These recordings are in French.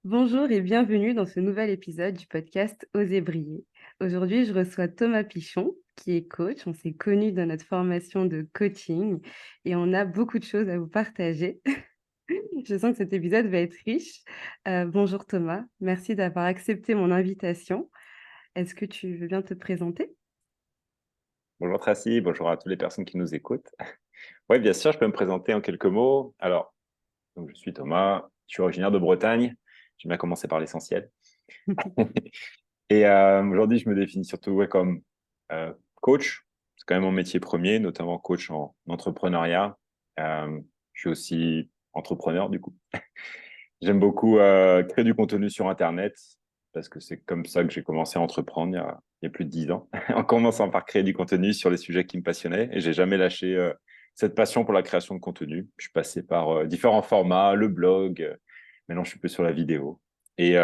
Bonjour et bienvenue dans ce nouvel épisode du podcast Oser briller. Aujourd'hui, je reçois Thomas Pichon, qui est coach. On s'est connus dans notre formation de coaching et on a beaucoup de choses à vous partager. Je sens que cet épisode va être riche. Bonjour Thomas, merci d'avoir accepté mon invitation. Est-ce que tu veux bien te présenter? Bonjour Tracy, bonjour à toutes les personnes qui nous écoutent. Oui, bien sûr, je peux me présenter en quelques mots. Alors, donc, je suis Thomas, je suis originaire de Bretagne. J'aime bien commencer par l'essentiel. Et aujourd'hui, je me définis surtout comme euh, coach. C'est quand même mon métier premier, notamment coach en entrepreneuriat. Je suis aussi entrepreneur, du coup. J'aime beaucoup créer du contenu sur Internet parce que c'est comme ça que j'ai commencé à entreprendre il y a plus de 10 ans, en commençant par créer du contenu sur les sujets qui me passionnaient. Et j'ai jamais lâché cette passion pour la création de contenu. Je suis passé par différents formats, le blog, maintenant je suis plus sur la vidéo. Et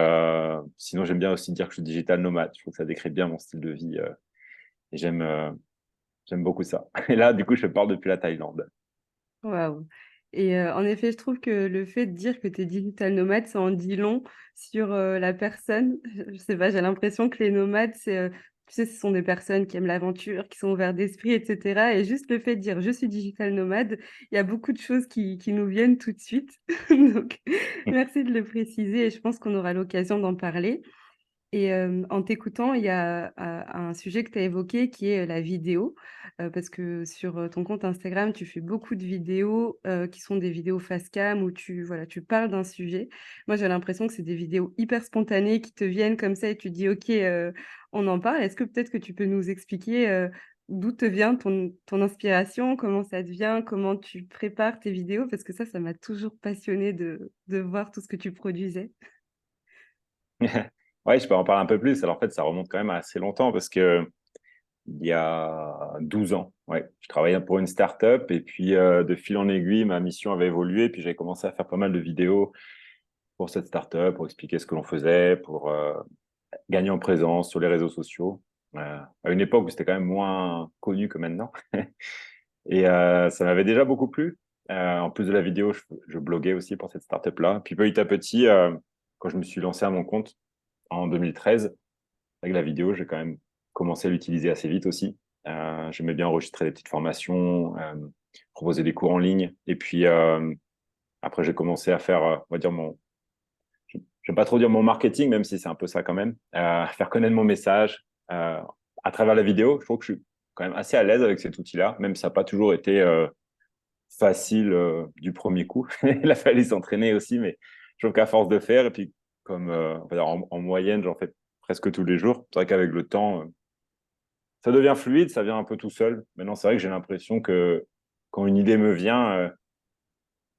sinon, j'aime bien aussi dire que je suis digital nomade. Je trouve que ça décrit bien mon style de vie et j'aime beaucoup ça. Et là, du coup, je parle depuis la Thaïlande. Waouh! Et en effet, je trouve que le fait de dire que tu es digital nomade, ça en dit long sur, la personne. Je sais pas, j'ai l'impression que les nomades, c'est, tu sais, ce sont des personnes qui aiment l'aventure, qui sont ouverts d'esprit et cetera et juste le fait de dire: «Je suis digital nomade», il y a beaucoup de choses qui nous viennent tout de suite. Donc merci de le préciser et je pense qu'on aura l'occasion d'en parler. Et en t'écoutant, il y a, un sujet que tu as évoqué qui est, la vidéo, parce que sur, ton compte Instagram, tu fais beaucoup de vidéos, qui sont des vidéos face cam où tu parles d'un sujet. Moi, j'ai l'impression que c'est des vidéos hyper spontanées qui te viennent comme ça et tu dis: «OK, on en parle». Est-ce que peut-être que tu peux nous expliquer, d'où te vient ton inspiration? Comment ça te vient? Comment tu prépares tes vidéos? Parce que ça m'a toujours passionnée de voir tout ce que tu produisais. Ouais, je peux en parler un peu plus. Alors, en fait, ça remonte quand même à assez longtemps parce que il y a 12 ans, ouais, je travaillais pour une start-up et puis de fil en aiguille, ma mission avait évolué. Puis j'ai commencé à faire pas mal de vidéos pour cette start-up, pour expliquer ce que l'on faisait, pour gagner en présence sur les réseaux sociaux. À une époque où c'était quand même moins connu que maintenant. Et ça m'avait déjà beaucoup plu. En plus de la vidéo, je bloguais aussi pour cette start-up-là. Puis petit à petit, quand je me suis lancé à mon compte en 2013, avec la vidéo, j'ai quand même commencé à l'utiliser assez vite aussi. J'aimais bien enregistrer des petites formations, proposer des cours en ligne. Et puis, après, j'ai commencé à faire, on va dire, je vais pas trop dire mon marketing, même si c'est un peu ça quand même, faire connaître mon message à travers la vidéo. Je trouve que je suis quand même assez à l'aise avec cet outil-là, même si ça n'a pas toujours été facile du premier coup. Il a fallu s'entraîner aussi, mais je trouve qu'à force de faire, et puis comme on va dire en moyenne, j'en fais presque tous les jours. C'est vrai qu'avec le temps, ça devient fluide, ça vient un peu tout seul. Maintenant, c'est vrai que j'ai l'impression que quand une idée me vient,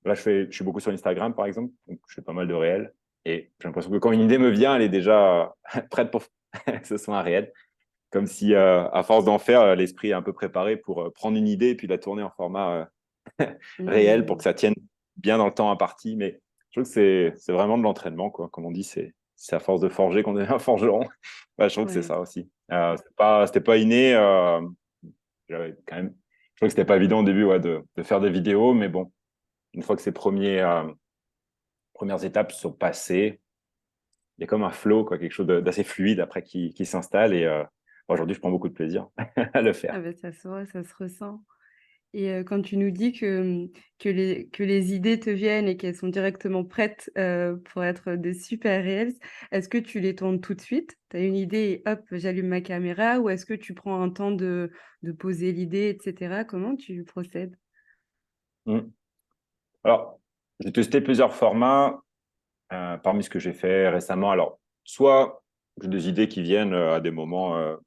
là, je suis beaucoup sur Instagram, par exemple, donc je fais pas mal de réels. Et j'ai l'impression que quand une idée me vient, elle est déjà prête pour que ce soit un réel. Comme si, à force d'en faire, l'esprit est un peu préparé pour prendre une idée et puis la tourner en format réel pour que Mmh. ça tienne bien dans le temps imparti. Mais je trouve que c'est vraiment de l'entraînement, quoi. Comme on dit, c'est à force de forger qu'on devient un forgeron. Ouais, je trouve que c'est Ouais. ça aussi. C'était pas inné. J'avais quand même, je trouve que c'était pas évident au début ouais, de faire des vidéos, mais bon, une fois que ces premières étapes sont passées, il y a comme un flow, quoi, quelque chose d'assez fluide après qui s'installe. Et aujourd'hui, je prends beaucoup de plaisir à le Ah faire. bah, ça se voit, ça se ressent et quand tu nous dis que, que les idées te viennent et qu'elles sont directement prêtes, pour être des super reels, est-ce que tu les tournes tout de suite? Tu as une idée et hop, j'allume ma caméra ou est-ce que tu prends un temps de poser l'idée et cetera? Comment tu procèdes? Mm. Alors, j'ai testé plusieurs formats parmi ce que j'ai fait récemment. Alors, soit j'ai des idées qui viennent à des moments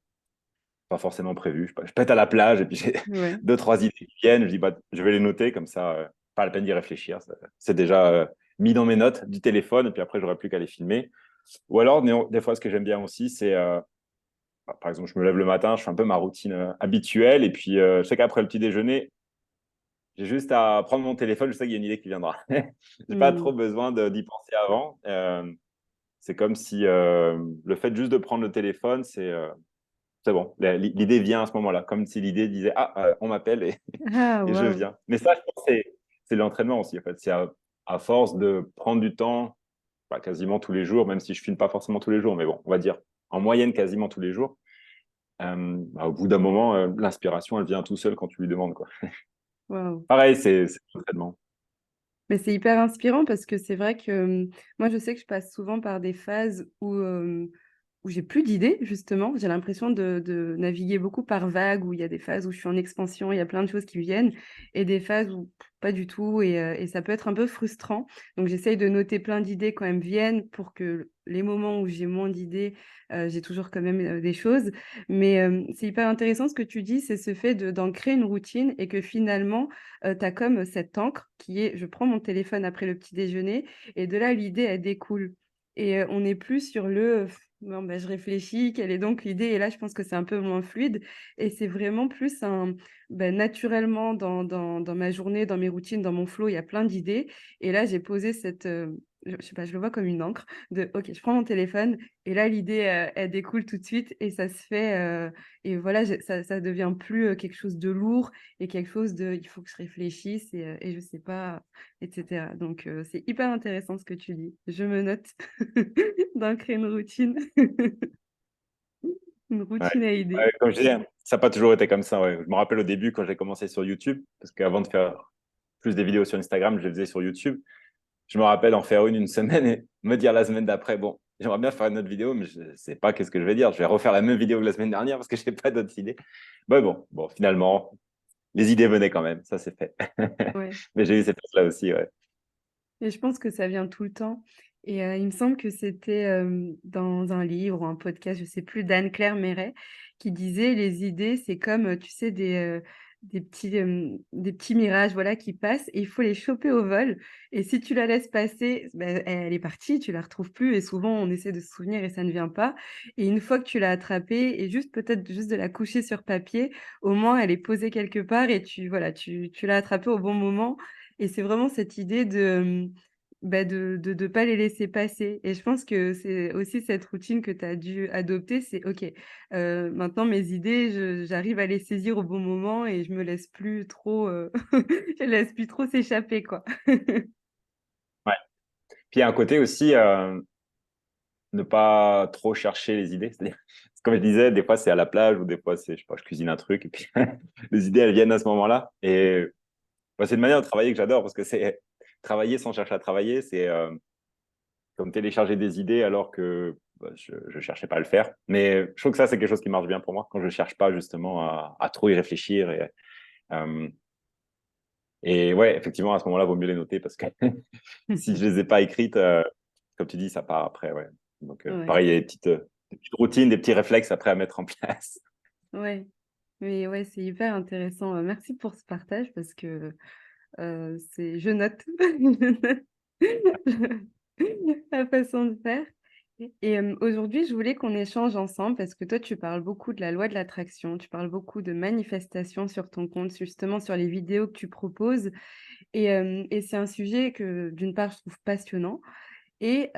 pas forcément prévus. Je pète à la plage et puis j'ai Ouais. deux, trois idées qui viennent. Je dis, bah, je vais les noter comme ça, pas la peine d'y réfléchir. C'est déjà mis dans mes notes du téléphone et puis après, j'aurai plus qu'à les filmer. Ou alors, des fois, ce que j'aime bien aussi, c'est, par exemple, je me lève le matin, je fais un peu ma routine habituelle et puis je sais qu'après le petit déjeuner, j'ai juste à prendre mon téléphone, je sais qu'il y a une idée qui viendra. J'ai pas trop Mmh. besoin d'y penser avant. C'est comme si le fait juste de prendre le téléphone, c'est bon. L'idée vient à ce moment-là, comme si l'idée disait ah on m'appelle et, Ah et je waouh! viens. Mais ça, je pense, c'est l'entraînement aussi. En fait, c'est à force de prendre du temps pas quasiment tous les jours, même si je filme pas forcément tous les jours, mais bon, on va dire en moyenne quasiment tous les jours. Au bout d'un moment, l'inspiration, elle vient tout seul quand tu lui demandes, quoi. Waouh. Pareil, c'est l'entraînement. Mais c'est hyper inspirant parce que c'est vrai que moi, je sais que je passe souvent par des phases où j'ai plus d'idées, justement. J'ai l'impression de naviguer beaucoup par vagues, où il y a des phases où je suis en expansion, il y a plein de choses qui viennent, et des phases où pas du tout, et ça peut être un peu frustrant. Donc, j'essaye de noter plein d'idées quand elles me viennent pour que les moments où j'ai moins d'idées, j'ai toujours quand même des choses. Mais c'est hyper intéressant ce que tu dis, c'est ce fait d'en créer une routine et que finalement, tu as comme cette encre qui est, je prends mon téléphone après le petit déjeuner, et de là, l'idée, elle découle. Et on n'est plus sur le non, bah, je réfléchis, quelle est donc l'idée? Et là, je pense que c'est un peu moins fluide. Et c'est vraiment plus naturellement dans ma journée, dans mes routines, dans mon flow, il y a plein d'idées. Et là, j'ai posé je sais pas, je le vois comme une encre OK, je prends mon téléphone et là, l'idée, elle découle tout de suite et ça se fait. Et voilà, ça devient plus quelque chose de lourd et quelque chose il faut que je réfléchisse et je sais pas, etc. Donc, c'est hyper intéressant ce que tu dis. Je me note d'en créer une routine. Une Ouais. routine à idées. Ouais, comme je disais, ça n'a pas toujours été comme ça. Ouais. Je me rappelle au début quand j'ai commencé sur YouTube, parce qu'avant de faire plus des vidéos sur Instagram, je les faisais sur YouTube. Je me rappelle en faire une semaine et me dire la semaine d'après, bon, j'aimerais bien faire une autre vidéo, mais je ne sais pas qu'est-ce que je vais dire. Je vais refaire la même vidéo que la semaine dernière parce que je n'ai pas d'autres idées. Mais bon, finalement, les idées venaient quand même. Ça, c'est fait. Ouais. Mais j'ai eu cette phase-là aussi, ouais. Et je pense que ça vient tout le temps. Et il me semble que c'était dans un livre ou un podcast, je sais plus, d'Anne-Claire Méret, qui disait les idées, c'est comme, tu sais, des petits mirages, voilà, qui passent et il faut les choper au vol. Et si tu la laisses passer, ben, elle est partie, tu la retrouves plus. Et souvent, on essaie de se souvenir et ça ne vient pas. Et une fois que tu l'as attrapée, et juste peut-être juste de la coucher sur papier, au moins elle est posée quelque part et voilà, tu l'as attrapée au bon moment. Et c'est vraiment cette idée de pas les laisser passer. Et je pense que c'est aussi cette routine que tu as dû adopter, c'est OK, maintenant mes idées, j'arrive à les saisir au bon moment et je me laisse plus trop, je laisse plus trop s'échapper, quoi. Ouais. Puis il y a un côté aussi, ne pas trop chercher les idées. C'est-à-dire, comme je disais, des fois c'est à la plage ou des fois c'est, je sais pas, je cuisine un truc et puis les idées elles viennent à ce moment-là. Et bah, c'est une manière de travailler que j'adore parce que c'est travailler sans chercher à travailler, c'est comme télécharger des idées alors que bah, je ne cherchais pas à le faire. Mais je trouve que ça, c'est quelque chose qui marche bien pour moi quand je ne cherche pas justement à trop y réfléchir. Euh, et ouais, effectivement, à ce moment-là, il vaut mieux les noter parce que si je ne les ai pas écrites, comme tu dis, ça part après. Ouais. Donc, Ouais, pareil, il y a des petites routines, des petits réflexes après à mettre en place. ouais. Mais ouais, c'est hyper intéressant. Merci pour ce partage parce que, je note. Je note la façon de faire. Et aujourd'hui, je voulais qu'on échange ensemble parce que toi, tu parles beaucoup de la loi de l'attraction, tu parles beaucoup de manifestation sur ton compte, justement sur les vidéos que tu proposes. Et c'est un sujet que, d'une part, je trouve passionnant et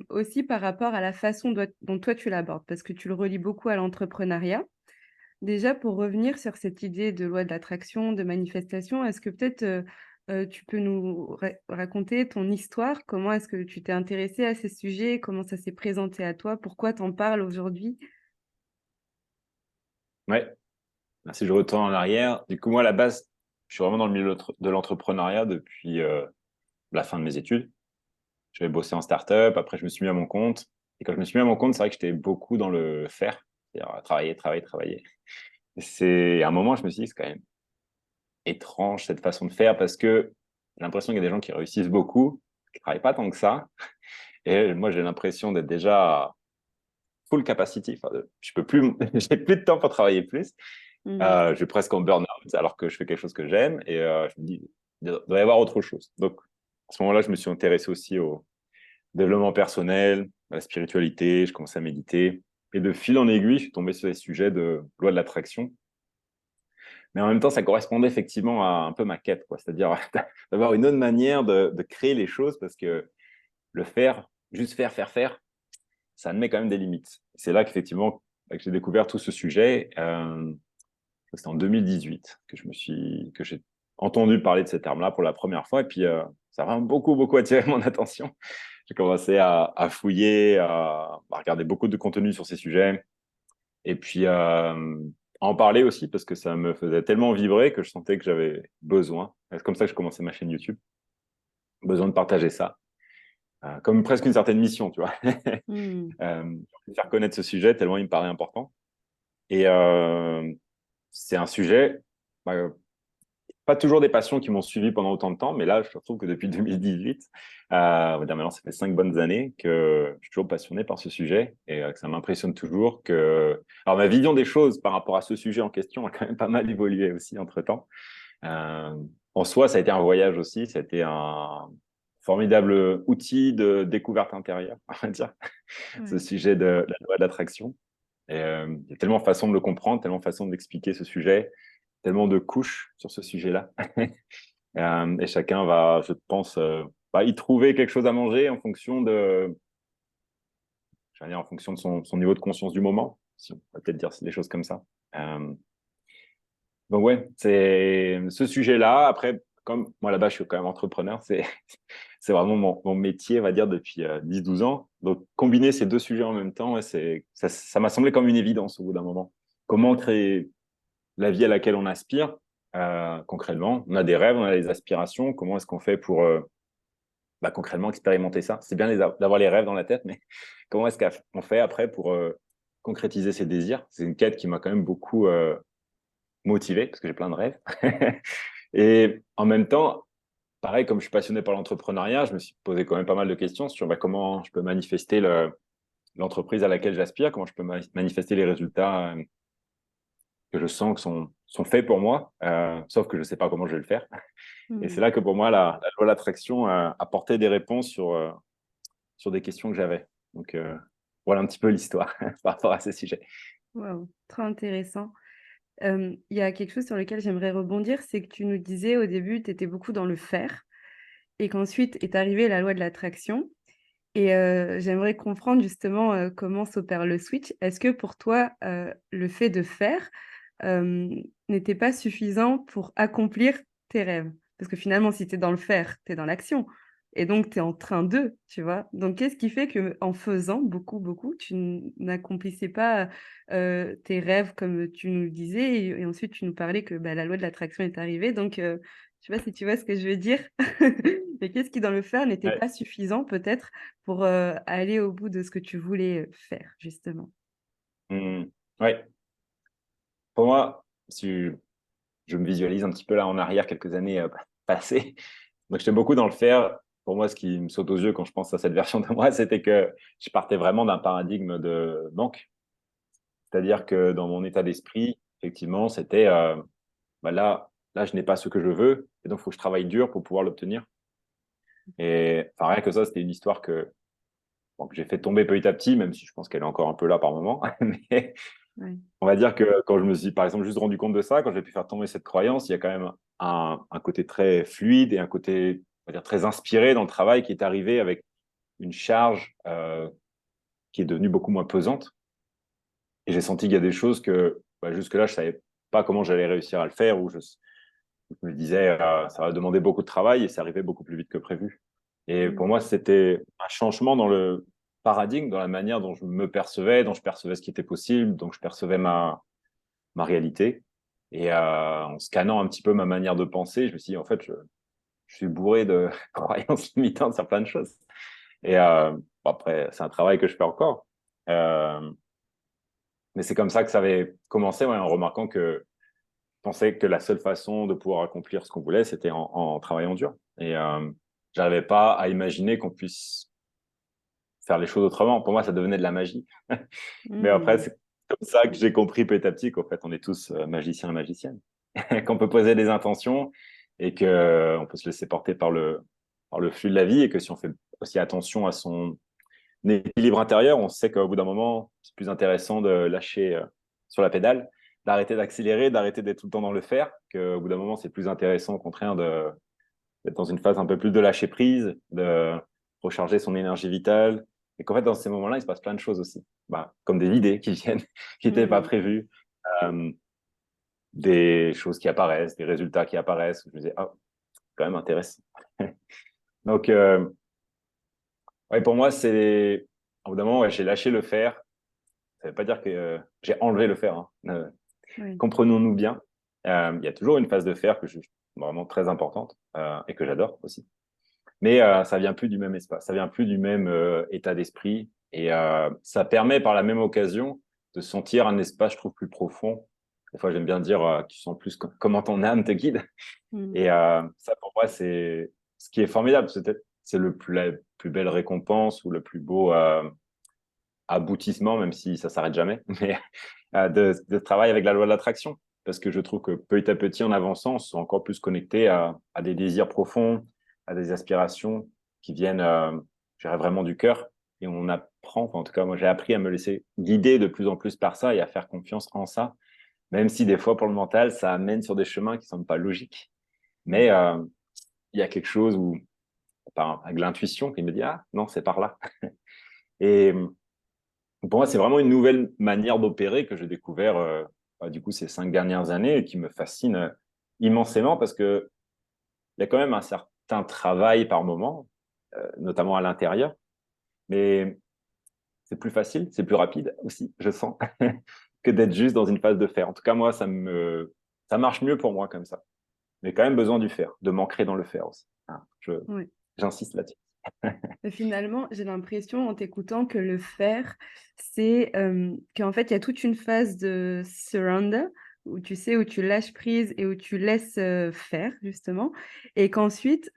aussi par rapport à la façon dont toi, tu l'abordes parce que tu le relis beaucoup à l'entrepreneuriat. Déjà, pour revenir sur cette idée de loi de l'attraction, de manifestation, est-ce que peut-être tu peux nous raconter ton histoire? Comment est-ce que tu t'es intéressé à ces sujets? Comment ça s'est présenté à toi? Pourquoi t'en parles aujourd'hui? Ouais. Si je retourne en arrière, du coup, moi, à la base, je suis vraiment dans le milieu de l'entrepreneuriat depuis la fin de mes études. J'avais bossé en start-up, après, je me suis mis à mon compte. Et quand je me suis mis à mon compte, c'est vrai que j'étais beaucoup dans le faire, c'est-à-dire travailler, travailler, travailler. C'est à un moment, je me suis dit, c'est quand même étrange cette façon de faire parce que j'ai l'impression qu'il y a des gens qui réussissent beaucoup, qui ne travaillent pas tant que ça. Et moi, j'ai l'impression d'être déjà full capacity. Enfin, je peux plus, j'ai plus de temps pour travailler plus. Mhm. Je suis presque en burn-out alors que je fais quelque chose que j'aime et je me dis, il doit y avoir autre chose. Donc, à ce moment-là, je me suis intéressé aussi au développement personnel, à la spiritualité, je commençais à méditer. Et de fil en aiguille, je suis tombé sur les sujets de loi de l'attraction. Mais en même temps, ça correspondait effectivement à un peu ma quête, quoi. C'est-à-dire d'avoir une autre manière de créer les choses parce que le faire, juste faire, ça admet quand même des limites. C'est là qu'effectivement, que j'ai découvert tout ce sujet. C'était en 2018 que j'ai entendu parler de ces termes-là pour la première fois. Et puis, ça a vraiment beaucoup, beaucoup attiré mon attention. j'ai commencé à fouiller, à regarder beaucoup de contenu sur ces sujets. Et puis, à en parler aussi parce que ça me faisait tellement vibrer que je sentais que j'avais besoin. C'est comme ça que j'ai commencé ma chaîne YouTube. Besoin de partager ça. Comme presque une certaine mission, tu vois. Mmh. Faire connaître ce sujet tellement il me paraît important. Et c'est un sujet, bah, pas toujours des passions qui m'ont suivi pendant autant de temps, mais là, je trouve que depuis 2018, on va dire maintenant, ça fait 5 bonnes années que je suis toujours passionné par ce sujet et que ça m'impressionne toujours que... Alors, ma vision des choses par rapport à ce sujet en question a quand même pas mal évolué aussi entre-temps. Euh, En soi, ça a été un voyage aussi, ça a été un formidable outil de découverte intérieure, on va dire, ce Ouais. sujet de la loi de l'attraction. Et il y a tellement de façons de le comprendre, tellement de façons d'expliquer ce sujet, tellement de couches sur ce sujet-là. Et chacun va, je pense, y trouver quelque chose à manger en fonction de, je veux dire, en fonction de son niveau de conscience du moment, si on peut peut-être dire des choses comme ça. Euh, donc ouais, c'est ce sujet-là. Après, comme moi là-bas, je suis quand même entrepreneur, c'est vraiment mon métier, on va dire, depuis 10-12 ans. Donc combiner ces deux sujets en même temps, ouais, ça m'a semblé comme une évidence au bout d'un moment. Comment créer la vie à laquelle on aspire concrètement? On a des rêves, on a des aspirations. Comment est-ce qu'on fait pour concrètement expérimenter ça? C'est bien d'avoir les rêves dans la tête, mais comment est-ce qu'on fait après pour concrétiser ses désirs? C'est une quête qui m'a quand même beaucoup motivé parce que j'ai plein de rêves. Et en même temps, pareil, comme je suis passionné par l'entrepreneuriat, je me suis posé quand même pas mal de questions sur comment je peux manifester l'entreprise à laquelle j'aspire, comment je peux manifester les résultats que je sens que sont faits pour moi, sauf que je ne sais pas comment je vais le faire. Et c'est Mmh. là que pour moi, la loi de l'attraction apportait des réponses sur des questions que j'avais. Donc, voilà un petit peu l'histoire par rapport à ces sujets. Waouh, trop intéressant. Il y a quelque chose sur lequel j'aimerais rebondir, c'est que tu nous disais au début, tu étais beaucoup dans le faire et qu'ensuite est arrivée la loi de l'attraction et j'aimerais comprendre justement, comment s'opère le switch. Est-ce que pour toi, le fait de faire, hem, n'était pas suffisant pour accomplir tes rêves? Parce que finalement, si tu es dans le faire, tu es dans l'action et donc tu es en train de, tu vois? Donc qu'est-ce qui fait qu'en faisant beaucoup, beaucoup, tu n'accomplissais pas, tes rêves comme tu nous le disais et ensuite tu nous parlais que, bah, la loi de l'attraction est arrivée donc je sais pas si tu vois ce que je veux dire? Mais qu'est-ce qui dans le faire n'était Ouais. pas suffisant peut-être pour, aller au bout de ce que tu voulais, faire justement? Mmh. Ouais. Pour moi, si je me visualise un petit peu là en arrière, quelques années passées, donc j'étais beaucoup dans le faire. Pour moi, ce qui me saute aux yeux quand je pense à cette version de moi, c'était que je partais vraiment d'un paradigme de manque. C'est-à-dire que dans mon état d'esprit, effectivement, c'était là, je n'ai pas ce que je veux, et donc il faut que je travaille dur pour pouvoir l'obtenir. Et enfin, rien que ça, c'était une histoire que j'ai fait tomber petit à petit, même si je pense qu'elle est encore un peu là par moment. Mais Ouais. on va dire que quand je me suis, par exemple, juste rendu compte de ça, quand j'ai pu faire tomber cette croyance, il y a quand même un côté très fluide et un côté, on va dire, très inspiré dans le travail qui est arrivé avec une charge qui est devenue beaucoup moins pesante. Et j'ai senti qu'il y a des choses que jusque-là, je savais pas comment j'allais réussir à le faire, ou je me disais, ça va demander beaucoup de travail et ça arrivait beaucoup plus vite que prévu. Et pour Mmh. moi, c'était un changement dans le paradigme, dans la manière dont je me percevais, dont je percevais ce qui était possible, dont je percevais ma réalité. Et en scannant un petit peu ma manière de penser, je me suis dit, en fait, je suis bourré de croyances limitantes sur plein de choses. Et après, c'est un travail que je fais encore. Euh, mais c'est comme ça que ça avait commencé, ouais, en remarquant que je pensais que la seule façon de pouvoir accomplir ce qu'on voulait, c'était en travaillant dur. Et j'arrivais pas à imaginer qu'on puisse faire les choses autrement. Pour moi, ça devenait de la magie. Mais après, Mmh. c'est comme ça que j'ai compris petit à petit qu'en fait, on est tous magiciens et magiciennes. Qu'on peut poser des intentions et qu'on peut se laisser porter par le flux de la vie, et que si on fait aussi attention à son équilibre intérieur, on sait qu'au bout d'un moment, c'est plus intéressant de lâcher sur la pédale, d'arrêter d'accélérer, d'arrêter d'être tout le temps dans le faire, qu'au bout d'un moment, c'est plus intéressant au contraire d'être dans une phase un peu plus de lâcher prise, de recharger son énergie vitale. Et qu'en fait, dans ces moments-là, il se passe plein de choses aussi. Comme des idées qui viennent, qui n'étaient pas Mmh. prévues, euh, des choses qui apparaissent, des résultats qui apparaissent. Je me disais, ah, c'est quand même intéressant. Donc, ouais, Ouais, pour moi, c'est. Au bout d'un moment, ouais, j'ai lâché le fer. Ça ne veut pas dire que j'ai enlevé le fer, hein. Oui. Comprenons-nous bien. Il y a toujours une phase de fer que je juge vraiment très importante et que j'adore aussi. Mais ça vient plus du même espace, ça vient plus du même état d'esprit. Et ça permet par la même occasion de sentir un espace, je trouve, plus profond. Des fois, j'aime bien dire tu sens plus comment ton âme te guide. Mm. Et ça, pour moi, c'est ce qui est formidable. C'est la plus belle récompense ou le plus beau aboutissement, même si ça s'arrête jamais, mais de travail avec la loi de l'attraction. Parce que je trouve que petit à petit, en avançant, on se sent encore plus connecté à des désirs profonds, à des aspirations qui viennent, je dirais, vraiment du cœur. Et on apprend, enfin, en tout cas, moi, j'ai appris à me laisser guider de plus en plus par ça et à faire confiance en ça, même si des fois, pour le mental, ça amène sur des chemins qui ne semblent pas logiques. Mais il y a quelque chose où, avec l'intuition, qui me dit, ah, non, c'est par là. Et pour moi, c'est vraiment une nouvelle manière d'opérer que j'ai découvert du coup ces 5 dernières années et qui me fascine immensément parce que il y a quand même un certain travail par moment, notamment à l'intérieur, mais c'est plus facile, c'est plus rapide aussi, je sens, que d'être juste dans une phase de faire. En tout cas, moi, ça marche mieux pour moi comme ça. Mais quand même besoin du faire, de m'ancrer dans le faire aussi. Hein, Oui. j'insiste là-dessus. Mais finalement, j'ai l'impression en t'écoutant que le faire, c'est qu'en fait, il y a toute une phase de surrender où tu sais, où tu lâches prise et où tu laisses faire, justement, et qu'ensuite,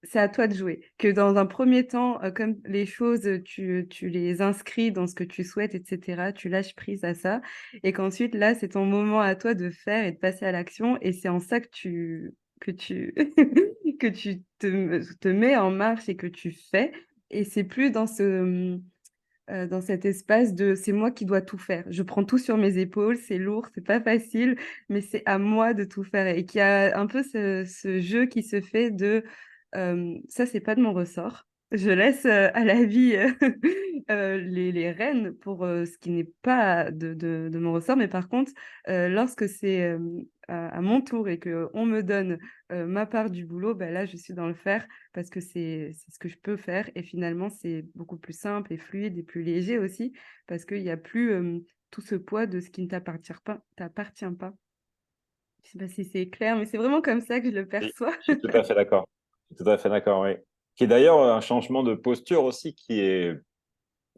c'est à toi de jouer. Que dans un premier temps, comme les choses, tu les inscris dans ce que tu souhaites, etc., tu lâches prise à ça, et qu'ensuite, là, c'est ton moment à toi de faire et de passer à l'action, et c'est en ça que tu que tu te mets en marche et que tu fais. Et c'est plus dans cet espace de c'est moi qui dois tout faire. Je prends tout sur mes épaules, c'est lourd, c'est pas facile, mais c'est à moi de tout faire. Et qu'il y a un peu ce jeu qui se fait de ça, c'est pas de mon ressort. Je laisse à la vie les rênes pour ce qui n'est pas de mon ressort. Mais par contre, lorsque c'est à mon tour et qu'on me donne ma part du boulot, ben là, je suis dans le faire parce que c'est ce que je peux faire. Et finalement, c'est beaucoup plus simple et fluide et plus léger aussi parce qu'il n'y a plus tout ce poids de ce qui ne t'appartient pas. Je sais pas si c'est clair, mais c'est vraiment comme ça que je le Oui, perçois. je suis tout à fait d'accord. Je suis tout à fait d'accord, oui. Qui est d'ailleurs un changement de posture aussi qui est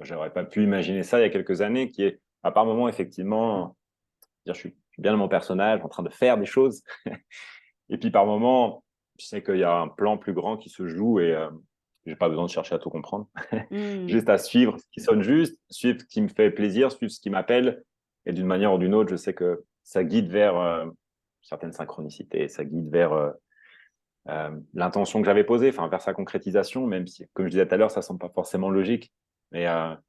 j'aurais pas pu imaginer ça il y a quelques années, qui est, à par moment, effectivement, dire, je suis bien dans mon personnage, en train de faire des choses. Et puis, par moment, je sais qu'il y a un plan plus grand qui se joue et j'ai pas besoin de chercher à tout comprendre. Hmm. Juste à suivre ce qui sonne juste, suivre ce qui me fait plaisir, suivre ce qui m'appelle. Et d'une manière ou d'une autre, je sais que ça guide vers certaines synchronicités, ça guide vers l'intention que j'avais posée, enfin, vers sa concrétisation, même si, comme je disais tout à l'heure, ça semble pas forcément logique. Mais ça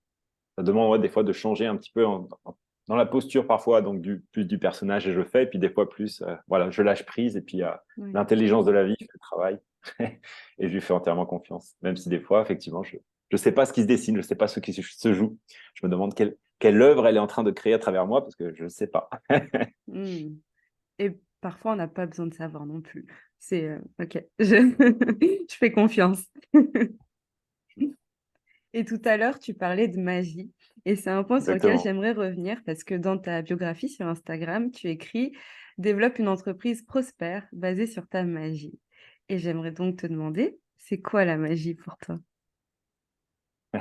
demande ouais, des fois de changer un petit peu dans la posture parfois, donc plus du personnage et je fais, et puis des fois plus, voilà, je lâche prise et puis Oui. l'intelligence de la vie fait le travail et je lui fais entièrement confiance. Même si des fois, effectivement, je ne sais pas ce qui se dessine, je ne sais pas ce qui se joue. Je me demande quelle œuvre elle est en train de créer à travers moi parce que je ne sais pas. Hmm. Et parfois, on n'a pas besoin de savoir non plus. C'est OK, je fais confiance. Et tout à l'heure, tu parlais de magie. Et c'est un point sur lequel Exactement. j'aimerais revenir parce que dans ta biographie sur Instagram, tu écris développe une entreprise prospère basée sur ta magie. Et j'aimerais donc te demander, c'est quoi la magie pour toi? Je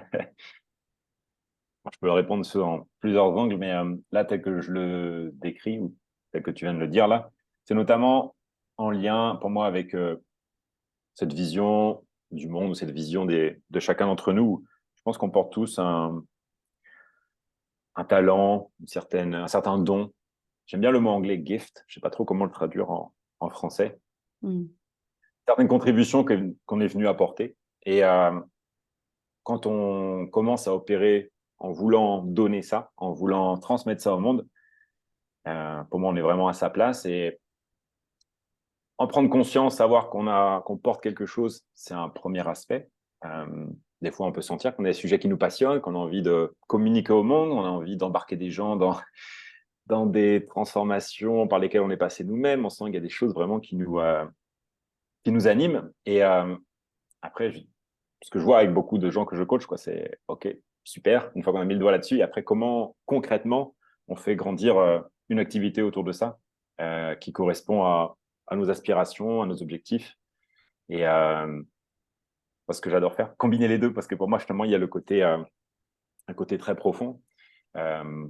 peux répondre sur plusieurs angles, mais là, tel que je le décris, ou tel que tu viens de le dire là, c'est notamment en lien pour moi avec cette vision du monde, ou cette vision de chacun d'entre nous. Je pense qu'on porte tous un talent, un certain don. J'aime bien le mot anglais gift, je ne sais pas trop comment le traduire en français. Hmm. Certaines contributions qu'on est venu apporter. Et quand on commence à opérer en voulant donner ça, en voulant transmettre ça au monde, pour moi, on est vraiment à sa place. Et en prendre conscience, savoir qu'on porte quelque chose, c'est un premier aspect. Des fois, on peut sentir qu'on a des sujets qui nous passionnent, qu'on a envie de communiquer au monde, on a envie d'embarquer des gens dans des transformations par lesquelles on est passé nous-mêmes. On sent qu'il y a des choses vraiment qui nous animent. Et après, ce que je vois avec beaucoup de gens que je coach, quoi, c'est OK, super, une fois qu'on a mis le doigt là-dessus, et après, comment concrètement on fait grandir une activité autour de ça qui correspond à nos aspirations, à nos objectifs. Et parce que j'adore faire, combiner les deux, parce que pour moi, justement, il y a un côté très profond, euh,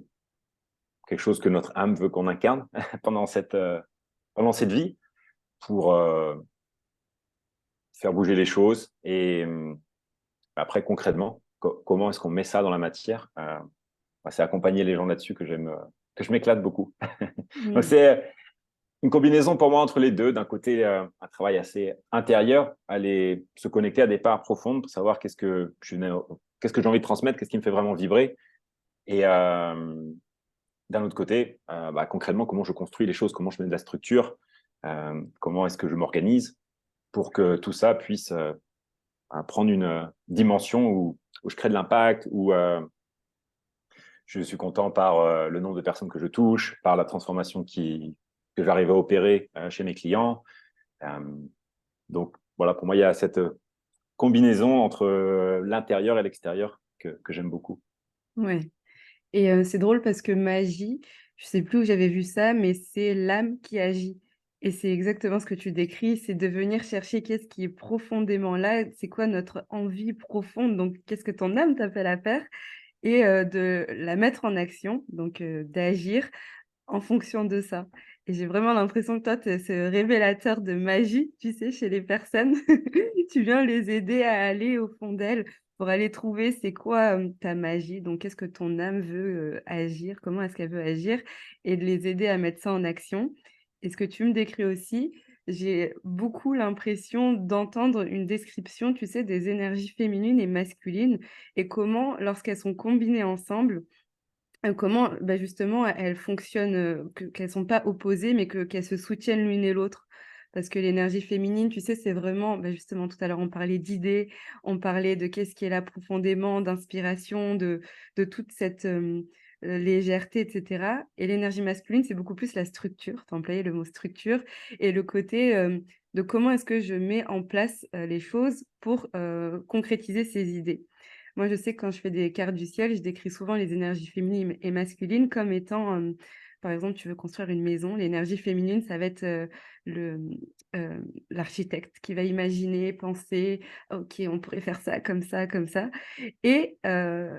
quelque chose que notre âme veut qu'on incarne pendant cette vie pour faire bouger les choses. Et après, concrètement, comment est-ce qu'on met ça dans la matière c'est accompagner les gens là-dessus que je m'éclate beaucoup. Donc, Mm. c'est une combinaison pour moi entre les deux. D'un côté, un travail assez intérieur, aller se connecter à des parts profondes pour savoir qu'est-ce que j'ai envie de transmettre, qu'est-ce qui me fait vraiment vibrer. Et d'un autre côté, concrètement, comment je construis les choses, comment je mets de la structure, comment est-ce que je m'organise pour que tout ça puisse prendre une dimension où je crée de l'impact, où je suis content par le nombre de personnes que je touche, par la transformation que j'arrive à opérer chez mes clients. Euh, donc, voilà, pour moi, il y a cette combinaison entre l'intérieur et l'extérieur que j'aime beaucoup. Ouais. Et c'est drôle parce que magie, je sais plus où j'avais vu ça, mais c'est l'âme qui agit. Et c'est exactement ce que tu décris, c'est de venir chercher qu'est-ce qui est profondément là, c'est quoi notre envie profonde, donc qu'est-ce que ton âme t'appelle à faire, et de la mettre en action, donc d'agir en fonction de ça. Et j'ai vraiment l'impression que toi, tu es ce révélateur de magie, tu sais, chez les personnes. Tu viens les aider à aller au fond d'elles pour aller trouver c'est quoi ta magie, donc qu'est-ce que ton âme veut agir, comment est-ce qu'elle veut agir, et de les aider à mettre ça en action. Et ce que tu me décris aussi, j'ai beaucoup l'impression d'entendre une description, tu sais, des énergies féminines et masculines et comment, lorsqu'elles sont combinées ensemble, comment, bah, justement, elles fonctionnent, qu'elles sont pas opposées, mais qu'elles se soutiennent l'une et l'autre. Parce que l'énergie féminine, tu sais, c'est vraiment, bah, justement, tout à l'heure, on parlait d'idées, on parlait de qu'est-ce qui est là profondément, d'inspiration, de toute cette légèreté, etc. Et l'énergie masculine, c'est beaucoup plus la structure. Tu as employé le mot structure et le côté de comment est-ce que je mets en place les choses pour concrétiser ces idées. Moi, je sais que quand je fais des cartes du ciel, je décris souvent les énergies féminines et masculines comme étant, par exemple, tu veux construire une maison, l'énergie féminine, ça va être le, euh, l'architecte qui va imaginer, penser, ok, on pourrait faire ça, comme ça, comme ça. Et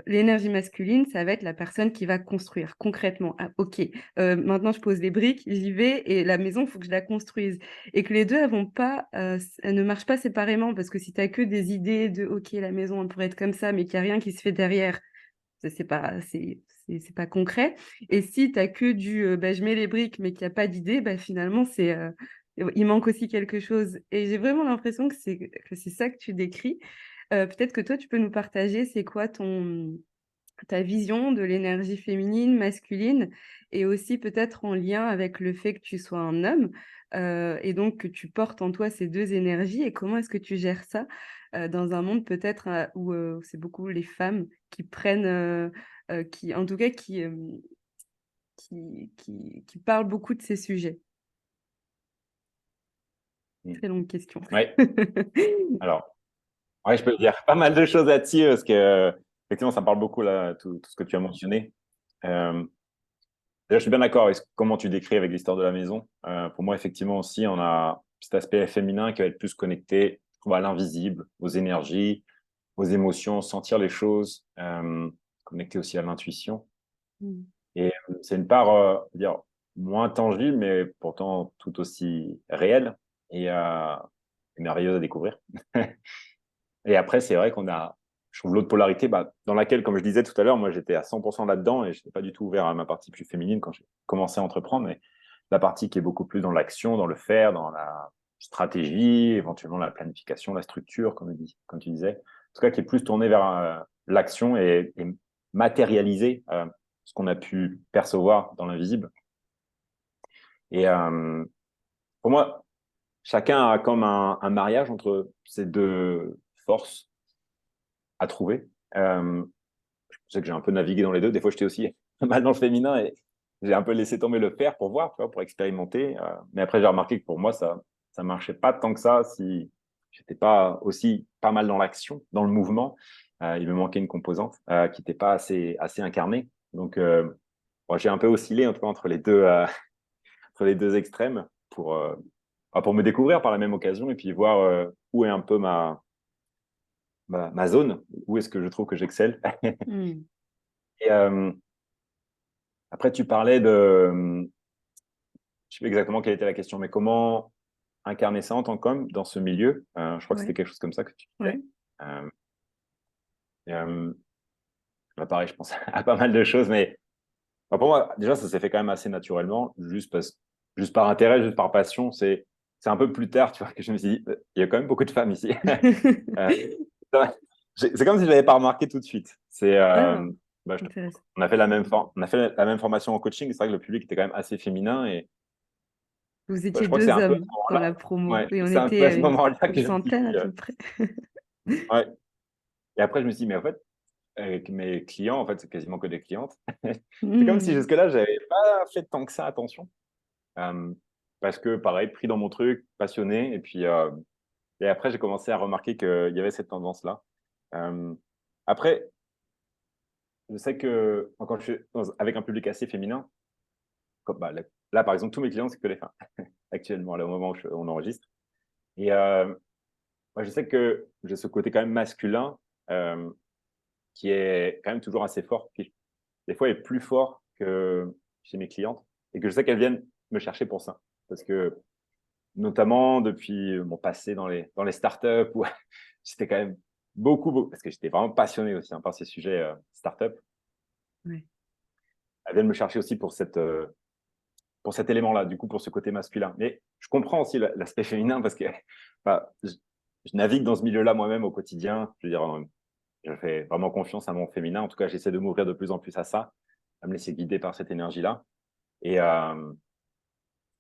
l'énergie masculine, ça va être la personne qui va construire concrètement. Ah, ok, maintenant je pose les briques, j'y vais et la maison, il faut que je la construise. Et que les deux, elles ne marchent pas séparément parce que si tu as que des idées de ok, la maison, elle pourrait être comme ça, mais qu'il n'y a rien qui se fait derrière, c'est pas concret. Et si tu as que je mets les briques, mais qu'il n'y a pas d'idée, finalement, il manque aussi quelque chose. Et j'ai vraiment l'impression que c'est ça que tu décris. Peut-être que toi, tu peux nous partager, c'est quoi ta vision de l'énergie féminine, masculine, et aussi peut-être en lien avec le fait que tu sois un homme, et donc que tu portes en toi ces deux énergies, et comment est-ce que tu gères ça dans un monde peut-être où c'est beaucoup les femmes qui prennent, qui, en tout cas, qui parlent beaucoup de ces sujets. Mm. Très longue question. Ouais. Alors, ouais, je peux dire pas mal de choses là-dessus parce que effectivement, ça me parle beaucoup là, tout ce que tu as mentionné. Euh, D'ailleurs, je suis bien d'accord avec comment tu décris avec l'histoire de la maison. Pour moi, effectivement aussi, on a cet aspect féminin qui va être plus connecté, je trouve, à l'invisible, aux énergies, aux émotions, sentir les choses, connecté aussi à l'intuition. Mm. Et c'est une part, dire, moins tangible, mais pourtant tout aussi réelle et merveilleuse à découvrir. Et après, c'est vrai je trouve l'autre polarité, dans laquelle, comme je disais tout à l'heure, moi j'étais à 100% là-dedans et je n'étais pas du tout ouvert à ma partie plus féminine quand j'ai commencé à entreprendre, mais la partie qui est beaucoup plus dans l'action, dans le faire, dans la stratégie, éventuellement la planification, la structure, comme tu disais. En tout cas, qui est plus tournée vers l'action et matérialiser ce qu'on a pu percevoir dans l'invisible. Et pour moi, chacun a comme un mariage entre ces deux forces à trouver. Je sais que j'ai un peu navigué dans les deux. Des fois, j'étais aussi mal dans le féminin et j'ai un peu laissé tomber le faire pour voir, tu vois, pour expérimenter. Mais après, j'ai remarqué que pour moi, ça marchait pas tant que ça si j'étais pas aussi pas mal dans l'action, dans le mouvement. Il me manquait une composante qui n'était pas assez incarnée. Donc, bon, j'ai un peu oscillé entre entre les deux extrêmes pour me découvrir par la même occasion et puis voir où est un peu ma zone, où est-ce que je trouve que j'excelle. Hmm. Et après, tu parlais de, je sais plus exactement quelle était la question, mais comment incarner ça en tant qu'homme dans ce milieu. Je crois que c'était Ouais, quelque chose comme ça que tu ouais. disais. Euh, et, là, pareil, je pense à pas mal de choses, mais enfin, pour moi, déjà, ça s'est fait quand même assez naturellement, juste par intérêt, juste par passion. C'est un peu plus tard, tu vois, que je me suis dit, il y a quand même beaucoup de femmes ici. Euh, c'est comme si je l'avais pas remarqué tout de suite. Ah, Bah, intéressant. on a fait on a fait la même formation en coaching. C'est vrai que le public était quand même assez féminin et Vous bah, je étiez crois que c'est deux un peu à hommes ce dans la moment-là. promo Ouais, et on c'est un était peu à ce moment-là que une je me suis centaine à dit, peu près. ouais. Et après, je me suis dit, mais en fait, avec mes clients, en fait, c'est quasiment que des clientes. C'est comme si Hmm. jusque-là, j'avais pas fait tant que ça attention. Euh, Parce que, pareil, pris dans mon truc, passionné. Et après, j'ai commencé à remarquer qu'il y avait cette tendance-là. Euh, Après, je sais que quand je suis avec un public assez féminin, comme, bah, là, par exemple, tous mes clients, c'est que les femmes, actuellement, là, au moment où on enregistre. Et moi, je sais que j'ai ce côté quand même masculin euh, qui est quand même toujours assez fort, qui des fois est plus fort que chez mes clientes, et que je sais qu'elles viennent me chercher pour ça. Parce que, notamment depuis mon passé dans les startups, où j'étais quand même beaucoup, parce que j'étais vraiment passionné aussi par ces sujets startups, Ouais. elles viennent me chercher aussi pour cet élément-là, du coup, pour ce côté masculin. Mais je comprends aussi l'aspect féminin parce que bah, je navigue dans ce milieu-là moi-même au quotidien. Je veux dire, je fais vraiment confiance à mon féminin. En tout cas, j'essaie de m'ouvrir de plus en plus à ça, à me laisser guider par cette énergie-là. Et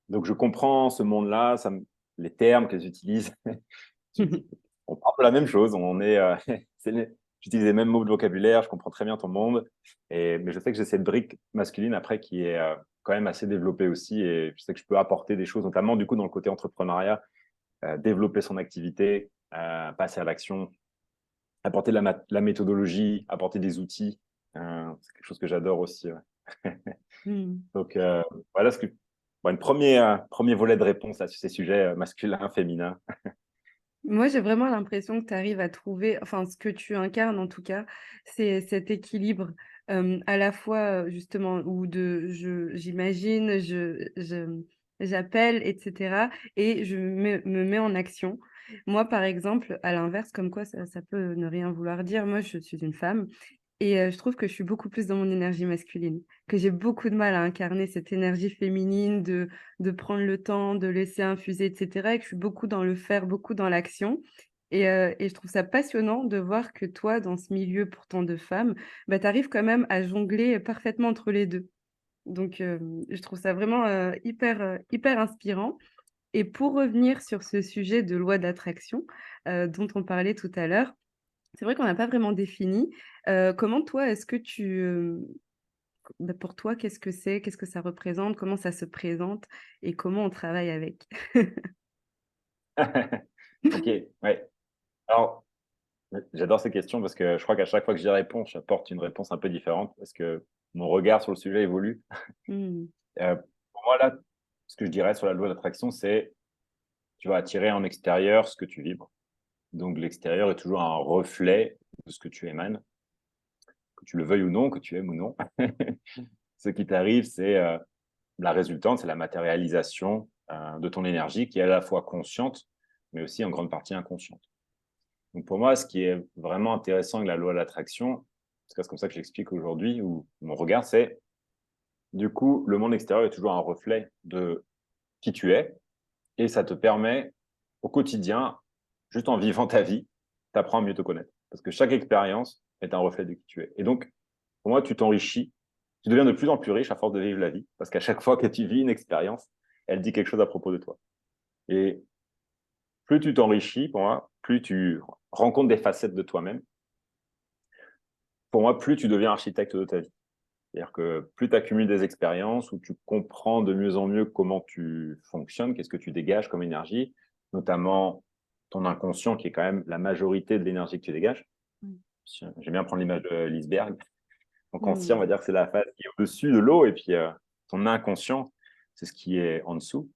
donc, je comprends ce monde-là, les termes qu'elles utilisent. On parle de la même chose. J'utilise les mêmes mots de vocabulaire. Je comprends très bien ton monde. Mais je sais que j'ai cette brique masculine après qui est quand même assez développée aussi. Et je sais que je peux apporter des choses, notamment du coup dans le côté entrepreneuriat, développer son activité, passer à l'action, apporter la méthodologie, apporter des outils. C'est quelque chose que j'adore aussi. Ouais. Hmm. Donc, voilà bon, premier volet de réponse à ces sujets masculins, féminins. Moi, j'ai vraiment l'impression que tu arrives à trouver, enfin, ce que tu incarnes en tout cas, c'est cet équilibre à la fois justement où j'imagine, j'appelle, etc. Et me mets en action. Moi, par exemple, à l'inverse, comme quoi ça peut ne rien vouloir dire, moi, je suis une femme et je trouve que je suis beaucoup plus dans mon énergie masculine, que j'ai beaucoup de mal à incarner cette énergie féminine de prendre le temps, de laisser infuser, etc. Et que je suis beaucoup dans le faire, beaucoup dans l'action. Et je trouve ça passionnant de voir que toi, dans ce milieu pourtant de femmes, bah, tu arrives quand même à jongler parfaitement entre les deux. Donc, je trouve ça vraiment hyper inspirant. Et pour revenir sur ce sujet de loi d'attraction dont on parlait tout à l'heure, c'est vrai qu'on n'a pas vraiment défini. Comment toi, est-ce que bah, pour toi, qu'est-ce que c'est? Qu'est-ce que ça représente? Comment ça se présente? Et comment on travaille avec? Ok, ouais. Alors, j'adore ces questions parce que je crois qu'à chaque fois que j'y réponds, j'apporte une réponse un peu différente parce que mon regard sur le sujet évolue. Mmh. Pour moi, là, ce que je dirais sur la loi d'attraction, c'est tu vas attirer en extérieur ce que tu vibres. Donc, l'extérieur est toujours un reflet de ce que tu émanes, que tu le veuilles ou non, que tu aimes ou non. Ce qui t'arrive, c'est la résultante, c'est la matérialisation de ton énergie qui est à la fois consciente, mais aussi en grande partie inconsciente. Donc pour moi, ce qui est vraiment intéressant avec la loi de l'attraction, c'est comme ça que j'explique aujourd'hui, ou mon regard, c'est du coup, le monde extérieur est toujours un reflet de qui tu es, et ça te permet au quotidien, juste en vivant ta vie, t'apprends à mieux te connaître. Parce que chaque expérience est un reflet de qui tu es. Et donc, pour moi, tu t'enrichis, tu deviens de plus en plus riche à force de vivre la vie, parce qu'à chaque fois que tu vis une expérience, elle dit quelque chose à propos de toi. Et plus tu t'enrichis, pour moi, plus tu rencontres des facettes de toi-même, pour moi, plus tu deviens architecte de ta vie. C'est-à-dire que plus tu accumules des expériences où tu comprends de mieux en mieux comment tu fonctionnes, qu'est-ce que tu dégages comme énergie, notamment ton inconscient qui est quand même la majorité de l'énergie que tu dégages. Mm. J'aime bien prendre l'image de l'iceberg. Ton conscient, on va Mm. dire que c'est la phase qui est au-dessus de l'eau, et puis ton inconscient, c'est ce qui est en dessous,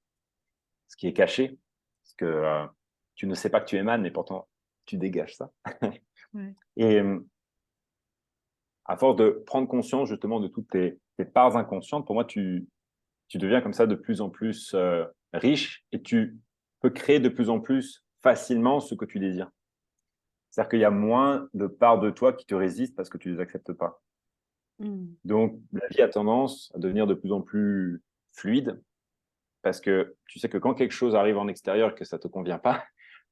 ce qui est caché, ce que tu ne sais pas que tu émanes, mais pourtant tu dégages ça. Ouais. Et à force de prendre conscience justement de toutes tes parts inconscientes, pour moi, tu deviens comme ça de plus en plus riche, et tu peux créer de plus en plus facilement ce que tu désires. C'est-à-dire qu'il y a moins de parts de toi qui te résistent parce que tu ne les acceptes pas. Mm. Donc, la vie a tendance à devenir de plus en plus fluide, parce que tu sais que quand quelque chose arrive en extérieur et que ça ne te convient pas,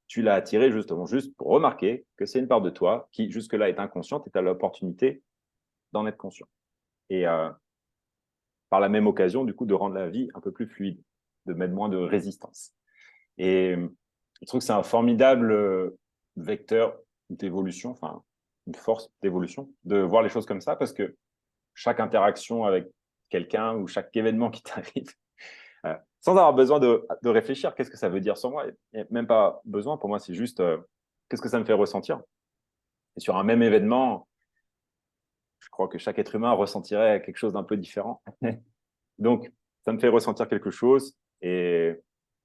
tu l'as attiré justement juste pour remarquer que c'est une part de toi qui jusque-là est inconsciente, et tu as l'opportunité d'en être conscient. Et par la même occasion, du coup, de rendre la vie un peu plus fluide, de mettre moins de résistance. Et je trouve que c'est un formidable vecteur d'évolution, enfin, une force d'évolution, de voir les choses comme ça, parce que chaque interaction avec quelqu'un ou chaque événement qui t'arrive, sans avoir besoin de réfléchir, qu'est-ce que ça veut dire sur moi? Il n'y a même pas besoin, pour moi, c'est juste qu'est-ce que ça me fait ressentir. Et sur un même événement, je crois que chaque être humain ressentirait quelque chose d'un peu différent. Donc, ça me fait ressentir quelque chose, et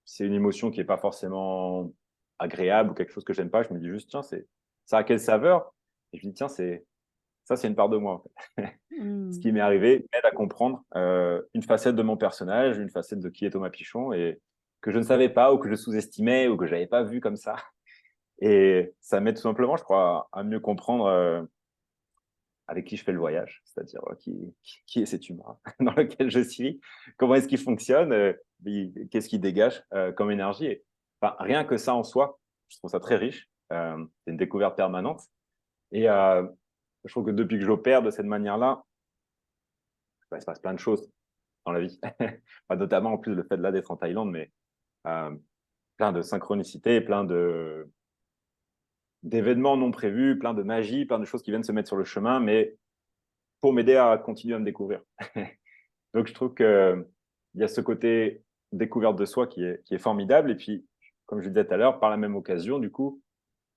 c'est une émotion qui n'est pas forcément agréable ou quelque chose que j'aime pas. Je me dis juste, tiens, ça a quelle saveur? Et je me dis, tiens, ça, c'est une part de moi, en fait. Ce Mm. qui m'est arrivé m'aide à comprendre une facette de mon personnage, une facette de qui est Thomas Pichon, et que je ne savais pas, ou que je sous-estimais, ou que je n'avais pas vu comme ça. Et ça m'aide tout simplement, je crois, à mieux comprendre avec qui je fais le voyage, c'est-à-dire qui est cet humain dans lequel je suis, comment est-ce qu'il fonctionne, qu'est-ce qu'il dégage comme énergie. Et, enfin, rien que ça en soi, je trouve ça très riche. C'est une découverte permanente. Et je trouve que depuis que j'opère de cette manière-là, bah, il se passe plein de choses dans la vie. Enfin, notamment en plus le fait de là d'être en Thaïlande, mais euh, plein de synchronicité, plein d'événements non prévus, plein de magie, plein de choses qui viennent se mettre sur le chemin, mais pour m'aider à continuer à me découvrir. Donc, je trouve qu'il y a ce côté découverte de soi qui est formidable. Et puis, comme je disais tout à l'heure, par la même occasion, du coup,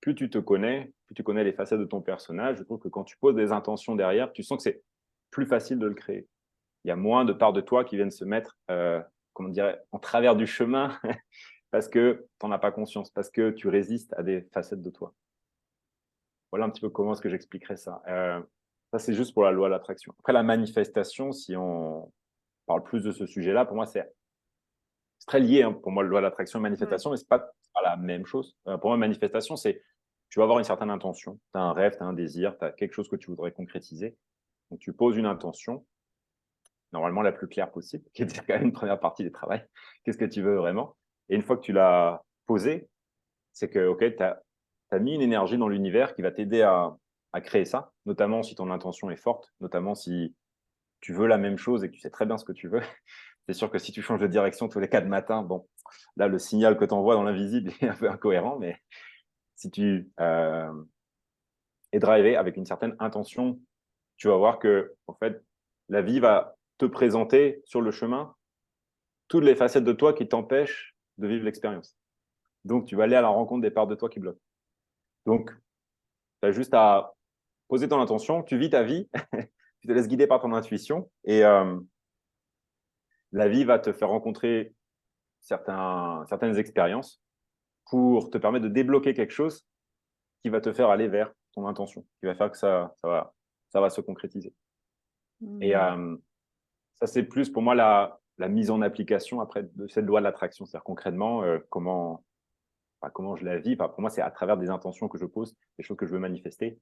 plus tu te connais, plus tu connais les facettes de ton personnage, je trouve que quand tu poses des intentions derrière, tu sens que c'est plus facile de le créer. Il y a moins de parts de toi qui viennent se mettre, comment dirait, en travers du chemin parce que tu n'en as pas conscience, parce que tu résistes à des facettes de toi. Voilà un petit peu comment est-ce que j'expliquerais ça. Ça, c'est juste pour la loi de l'attraction. Après, la manifestation, si on parle plus de ce sujet-là, pour moi, c'est très lié. Hein, pour moi, la loi de l'attraction et Ouais. manifestation, mais ce n'est pas la même chose. Pour moi, manifestation, c'est tu vas avoir une certaine intention. Tu as un rêve, tu as un désir, tu as quelque chose que tu voudrais concrétiser. Donc, tu poses une intention, normalement la plus claire possible, qui est déjà quand même une première partie du travail. Qu'est-ce que tu veux vraiment? Et une fois que tu l'as posée, c'est que, OK, tu as mis une énergie dans l'univers qui va t'aider à créer ça, notamment si ton intention est forte, notamment si tu veux la même chose et que tu sais très bien ce que tu veux. C'est sûr que si tu changes de direction tous les 4 matins, bon, là, le signal que tu envoies dans l'invisible est un peu incohérent, mais si tu es drivé avec une certaine intention, tu vas voir que, en fait, la vie va te présenter sur le chemin toutes les facettes de toi qui t'empêchent de vivre l'expérience. Donc, tu vas aller à la rencontre des parts de toi qui bloquent. Donc, tu as juste à poser ton intention, tu vis ta vie, tu te laisses guider par ton intuition, et la vie va te faire rencontrer certaines expériences pour te permettre de débloquer quelque chose qui va te faire aller vers ton intention, qui va faire que ça va se concrétiser. Et Mm. ça, c'est plus pour moi la mise en application après de cette loi de l'attraction. C'est-à-dire concrètement, comment je la vis. Enfin, pour moi, c'est à travers des intentions que je pose, des choses que je veux manifester.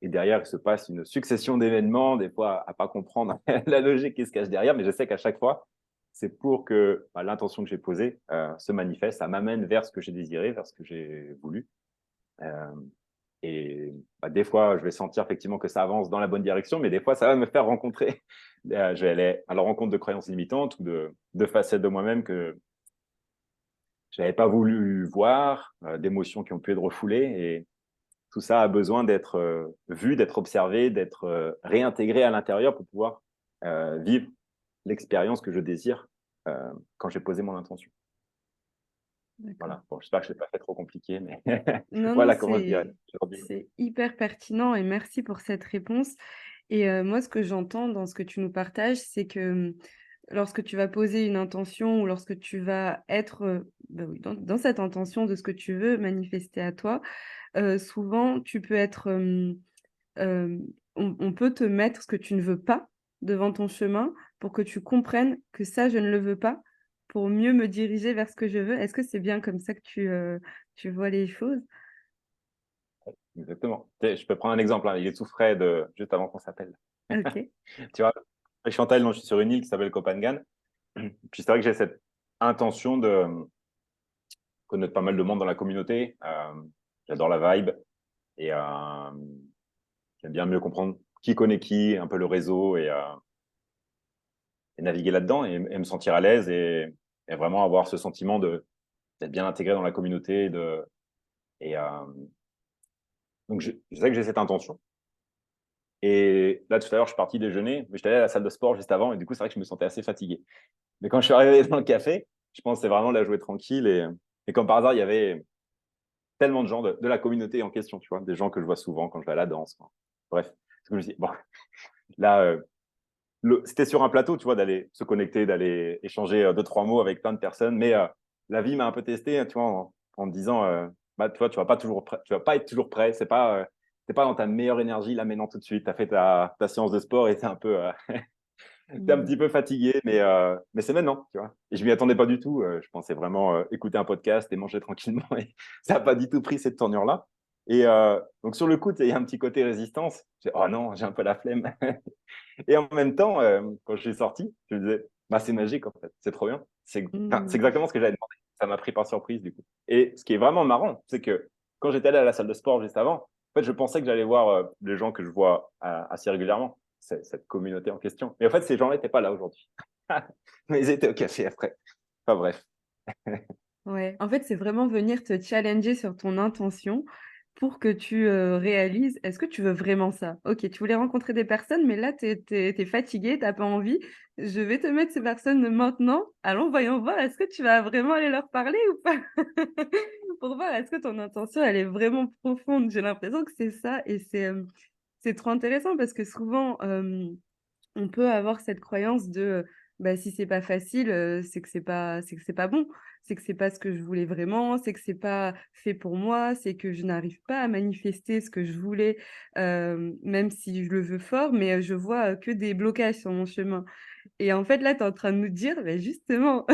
Et derrière, il se passe une succession d'événements, des fois à pas comprendre la logique qui se cache derrière, mais je sais qu'à chaque fois, c'est pour que l'intention que j'ai posée se manifeste, ça m'amène vers ce que j'ai désiré, vers ce que j'ai voulu. Euh, et des fois, je vais sentir effectivement que ça avance dans la bonne direction, mais des fois, ça va me faire rencontrer. Je vais aller à la rencontre de croyances limitantes ou de facettes de moi-même que je n'avais pas voulu voir, d'émotions qui ont pu être refoulées. Et tout ça a besoin d'être vu, d'être observé, d'être réintégré à l'intérieur pour pouvoir vivre l'expérience que je désire quand j'ai posé mon intention. D'accord. Voilà. Bon, j'espère que je ne l'ai pas fait trop compliqué, mais Non, non, voilà comment je dirais aujourd'hui. c'est hyper pertinent et merci pour cette réponse. Et moi, ce que j'entends dans ce que tu nous partages, c'est que, lorsque tu vas poser une intention ou lorsque tu vas être, bah, oui, dans cette intention de ce que tu veux manifester à toi, souvent tu peux être, on peut te mettre ce que tu ne veux pas devant ton chemin pour que tu comprennes que ça, je ne le veux pas, pour mieux me diriger vers ce que je veux. Est-ce que c'est bien comme ça que tu vois les choses? Exactement. Tu sais, je peux prendre un exemple, hein, il est tout frais de juste avant qu'on s'appelle. OK. Tu vois, avec Chantal, non, je suis sur une île qui s'appelle Copangan. Puis c'est vrai que j'ai cette intention de connaître pas mal de monde dans la communauté. J'adore la vibe et j'aime bien mieux comprendre qui connaît qui, un peu le réseau et naviguer là-dedans et me sentir à l'aise et vraiment avoir ce sentiment d'être bien intégré dans la communauté. Et, donc, je sais que j'ai cette intention. Et là, tout à l'heure, je suis parti déjeuner, mais j'étais allé à la salle de sport juste avant, et du coup, c'est vrai que je me sentais assez fatigué. Mais quand je suis arrivé dans le café, je pensais vraiment la jouer tranquille. Et comme par hasard, il y avait tellement de gens de la communauté en question, tu vois, des gens que je vois souvent quand je vais à la danse, quoi. Bref, parce que je me suis dit, bon, là, c'était sur un plateau, tu vois, d'aller se connecter, d'aller échanger deux, trois mots avec plein de personnes. Mais la vie m'a un peu testé, tu vois, en me disant, bah, tu vois, tu vas pas être toujours prêt. T'es pas dans ta meilleure énergie là maintenant tout de suite. Tu as fait ta séance de sport et tu es un peu, t'es un Mmh. petit peu fatigué, mais c'est maintenant, tu vois. Et je m'y attendais pas du tout. Je pensais vraiment écouter un podcast et manger tranquillement. Et ça n'a pas du tout pris cette tournure-là. Et donc, sur le coup, il y a un petit côté résistance. Oh non, j'ai un peu la flemme. Et en même temps, quand je suis sorti, je me disais, bah, c'est magique en fait, c'est trop bien. C'est Mmh. exactement ce que j'avais demandé. Ça m'a pris par surprise du coup. Et ce qui est vraiment marrant, c'est que quand j'étais allé à la salle de sport juste avant, en fait, je pensais que j'allais voir les gens que je vois assez régulièrement, cette communauté en question. Mais en fait, ces gens-là n'étaient pas là aujourd'hui. Mais ils étaient au café après. Enfin bref. Ouais, en fait, c'est vraiment venir te challenger sur ton intention pour que tu, réalises, est-ce que tu veux vraiment ça? OK, tu voulais rencontrer des personnes, mais là, tu es fatigué, tu as pas envie. Je vais te mettre ces personnes maintenant. Allons, voyons voir, est-ce que tu vas vraiment aller leur parler ou pas? Pour voir, est-ce que ton intention, elle est vraiment profonde? J'ai l'impression que c'est ça et c'est trop intéressant parce que souvent, on peut avoir cette croyance de, bah, si c'est pas facile, c'est que c'est pas bon. C'est que c'est pas ce que je voulais vraiment, c'est que c'est pas fait pour moi, c'est que je n'arrive pas à manifester ce que je voulais, même si je le veux fort, mais, je vois, que des blocages sur mon chemin. Et en fait, là, tu es en train de nous dire, beh, justement,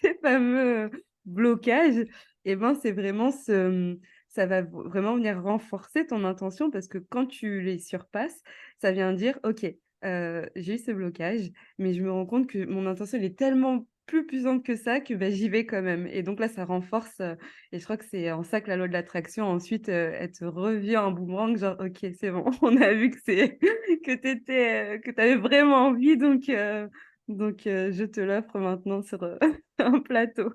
ces fameux blocages et ben, c'est vraiment ça va vraiment venir renforcer ton intention parce que quand tu les surpasses, ça vient dire: «OK, j'ai eu ce blocage, mais je me rends compte que mon intention, elle est tellement plus puissante que ça que, bah, j'y vais quand même» et donc là, ça renforce, et je crois que c'est en ça que la loi de l'attraction ensuite, elle te revient en boomerang genre: «OK, c'est bon, on a vu que c'est que tu étais, que tu avais vraiment envie donc je te l'offre maintenant sur, un plateau».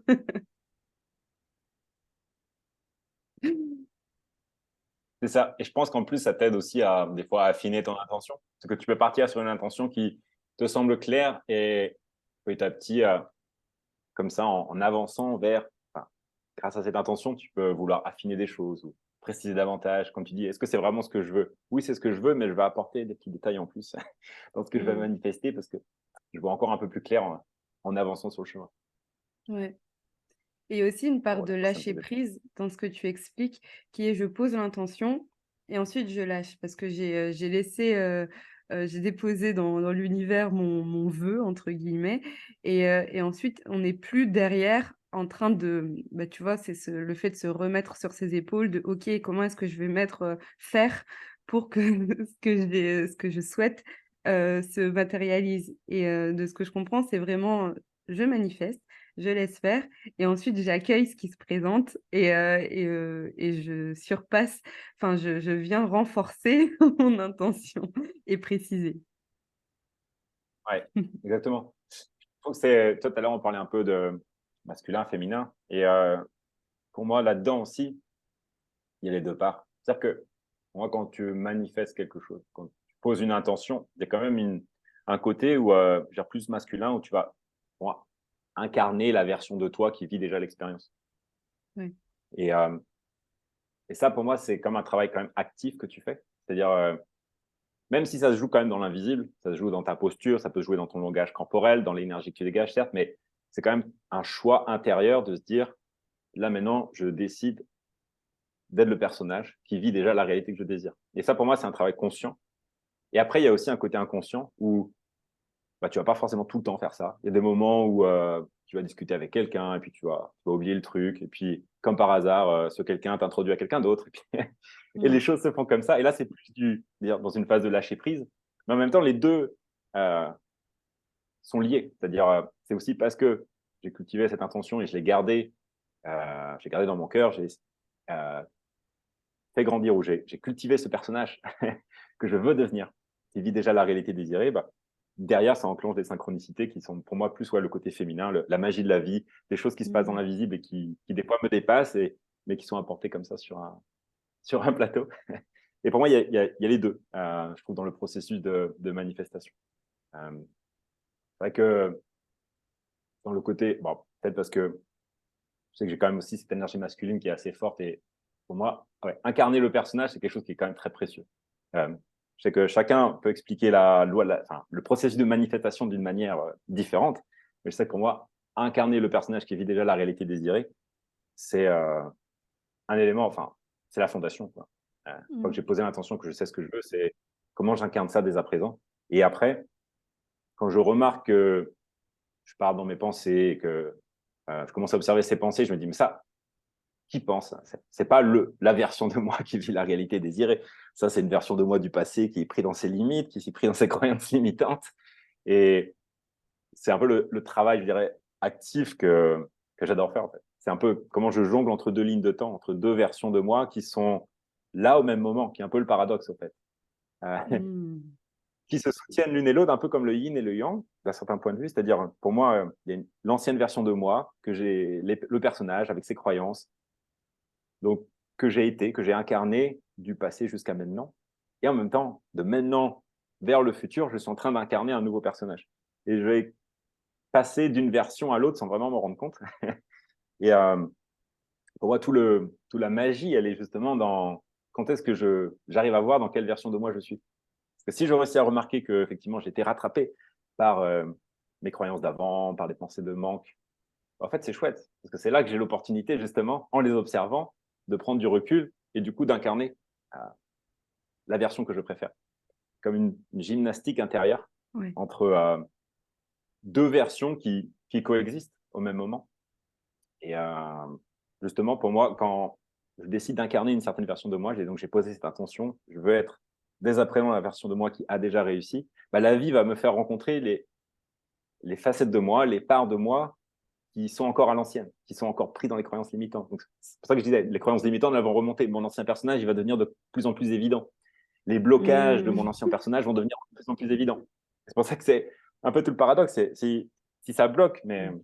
C'est ça. Et je pense qu'en plus, ça t'aide aussi à, des fois, à affiner ton intention. Parce que tu peux partir sur une intention qui te semble claire et petit à petit, comme ça, en avançant vers, enfin, grâce à cette intention, tu peux vouloir affiner des choses ou préciser davantage. Comme tu dis, est-ce que c'est vraiment ce que je veux? Oui, c'est ce que je veux, mais je vais apporter des petits détails en plus dans ce que je vais Mmh. manifester parce que je vois encore un peu plus clair en avançant sur le chemin. Ouais. Et aussi une part Bon, de des fois, ça me lâcher fait des fois. prise dans ce que tu expliques, qui est je pose l'intention et ensuite je lâche parce que j'ai laissé, j'ai déposé dans l'univers mon «vœu» entre guillemets et ensuite on n'est plus derrière en train de, bah, tu vois, c'est le fait de se remettre sur ses épaules de: «OK, comment est-ce que je vais faire pour que ce que je souhaite, se matérialise?» et de ce que je comprends, c'est vraiment, je manifeste, je laisse faire et ensuite, j'accueille ce qui se présente et je surpasse, enfin, je viens renforcer mon intention et préciser. Ouais, exactement. Je trouve que c'est, tout à l'heure, on parlait un peu de masculin, féminin. Et pour moi, là-dedans aussi, il y a les deux parts. C'est-à-dire que moi, quand tu manifestes quelque chose, quand tu poses une intention, il y a quand même un côté où, je veux dire, plus masculin, où tu vas, bon, incarner la version de toi qui vit déjà l'expérience. Ouais. Et, euh, et ça, pour moi, c'est comme un travail quand même actif que tu fais. C'est-à-dire, même si ça se joue quand même dans l'invisible, ça se joue dans ta posture, ça peut se jouer dans ton langage corporel, dans l'énergie que tu dégages, certes, mais c'est quand même un choix intérieur de se dire, là maintenant, je décide d'être le personnage qui vit déjà la réalité que je désire. Et ça, pour moi, c'est un travail conscient. Et après, il y a aussi un côté inconscient où bah, tu vas pas forcément tout le temps faire ça. Il y a des moments où tu vas discuter avec quelqu'un et puis tu vas oublier le truc. Et puis, comme par hasard, ce quelqu'un t'introduit à quelqu'un d'autre. Et, puis et les Mmh. choses se font comme ça. Et là, c'est plus dans une phase de lâcher prise. Mais en même temps, les deux euh, sont liés. C'est-à-dire, c'est aussi parce que j'ai cultivé cette intention et j'ai gardé dans mon cœur, j'ai euh, fait grandir, où j'ai cultivé ce personnage que je veux devenir, qui vit déjà la réalité désirée, bah, derrière, ça enclenche des synchronicités qui sont pour moi plus le côté féminin, la magie de la vie, des choses qui se passent dans Mmh. l'invisible et qui des fois me dépassent, mais qui sont apportées comme ça sur un plateau. Et pour moi, il y a les deux, je trouve, dans le processus de manifestation. C'est vrai que dans le côté, bon, peut-être parce que je sais que j'ai quand même aussi cette énergie masculine qui est assez forte et pour moi, ouais, incarner le personnage, c'est quelque chose qui est quand même très précieux. Je sais que chacun peut expliquer la loi, enfin, le processus de manifestation d'une manière différente, mais je sais que pour moi, incarner le personnage qui vit déjà la réalité désirée, c'est un élément, enfin, c'est la fondation. Quoi. Une fois que Mmh. j'ai posé l'intention que je sais ce que je veux, c'est comment j'incarne ça dès à présent. Et après, quand je remarque que je pars dans mes pensées et que je commence à observer ces pensées, je me dis, mais ça, qui pense. C'est pas la version de moi qui vit la réalité désirée. Ça, c'est une version de moi du passé qui est pris dans ses limites, qui s'est pris dans ses croyances limitantes. Et c'est un peu le travail, je dirais, actif que j'adore faire. En fait. C'est un peu comment je jongle entre deux lignes de temps, entre deux versions de moi qui sont là au même moment, qui est un peu le paradoxe, au fait. Mmh. Qui se soutiennent l'une et l'autre, un peu comme le yin et le yang, d'un certain point de vue. C'est-à-dire, pour moi, il y a l'ancienne version de moi, que j'ai le personnage avec ses croyances, donc que j'ai été, que j'ai incarné du passé jusqu'à maintenant. Et en même temps, de maintenant vers le futur, je suis en train d'incarner un nouveau personnage. Et je vais passer d'une version à l'autre sans vraiment m'en rendre compte. Et pour moi, toute la magie, elle est justement dans quand est-ce que j'arrive à voir dans quelle version de moi je suis. Parce que si je réussis à remarquer que effectivement j'ai été rattrapé par mes croyances d'avant, par des pensées de manque, en fait c'est chouette parce que c'est là que j'ai l'opportunité justement, en les observant, de prendre du recul et du coup d'incarner euh, la version que je préfère, comme une gymnastique intérieure Ouais. entre deux versions qui coexistent au même moment. Et justement pour moi, quand je décide d'incarner une certaine version de moi, j'ai posé cette intention, je veux être dès à présent la version de moi qui a déjà réussi, bah, la vie va me faire rencontrer les facettes de moi, les parts de moi qui sont encore à l'ancienne, qui sont encore pris dans les croyances limitantes. Donc, c'est pour ça que je disais, les croyances limitantes, elles vont remonter. Mon ancien personnage, il va devenir de plus en plus évident. Les blocages de mon Mmh. ancien personnage vont devenir de plus en plus évidents. C'est pour ça que c'est un peu tout le paradoxe. Si ça bloque, mais Ouais.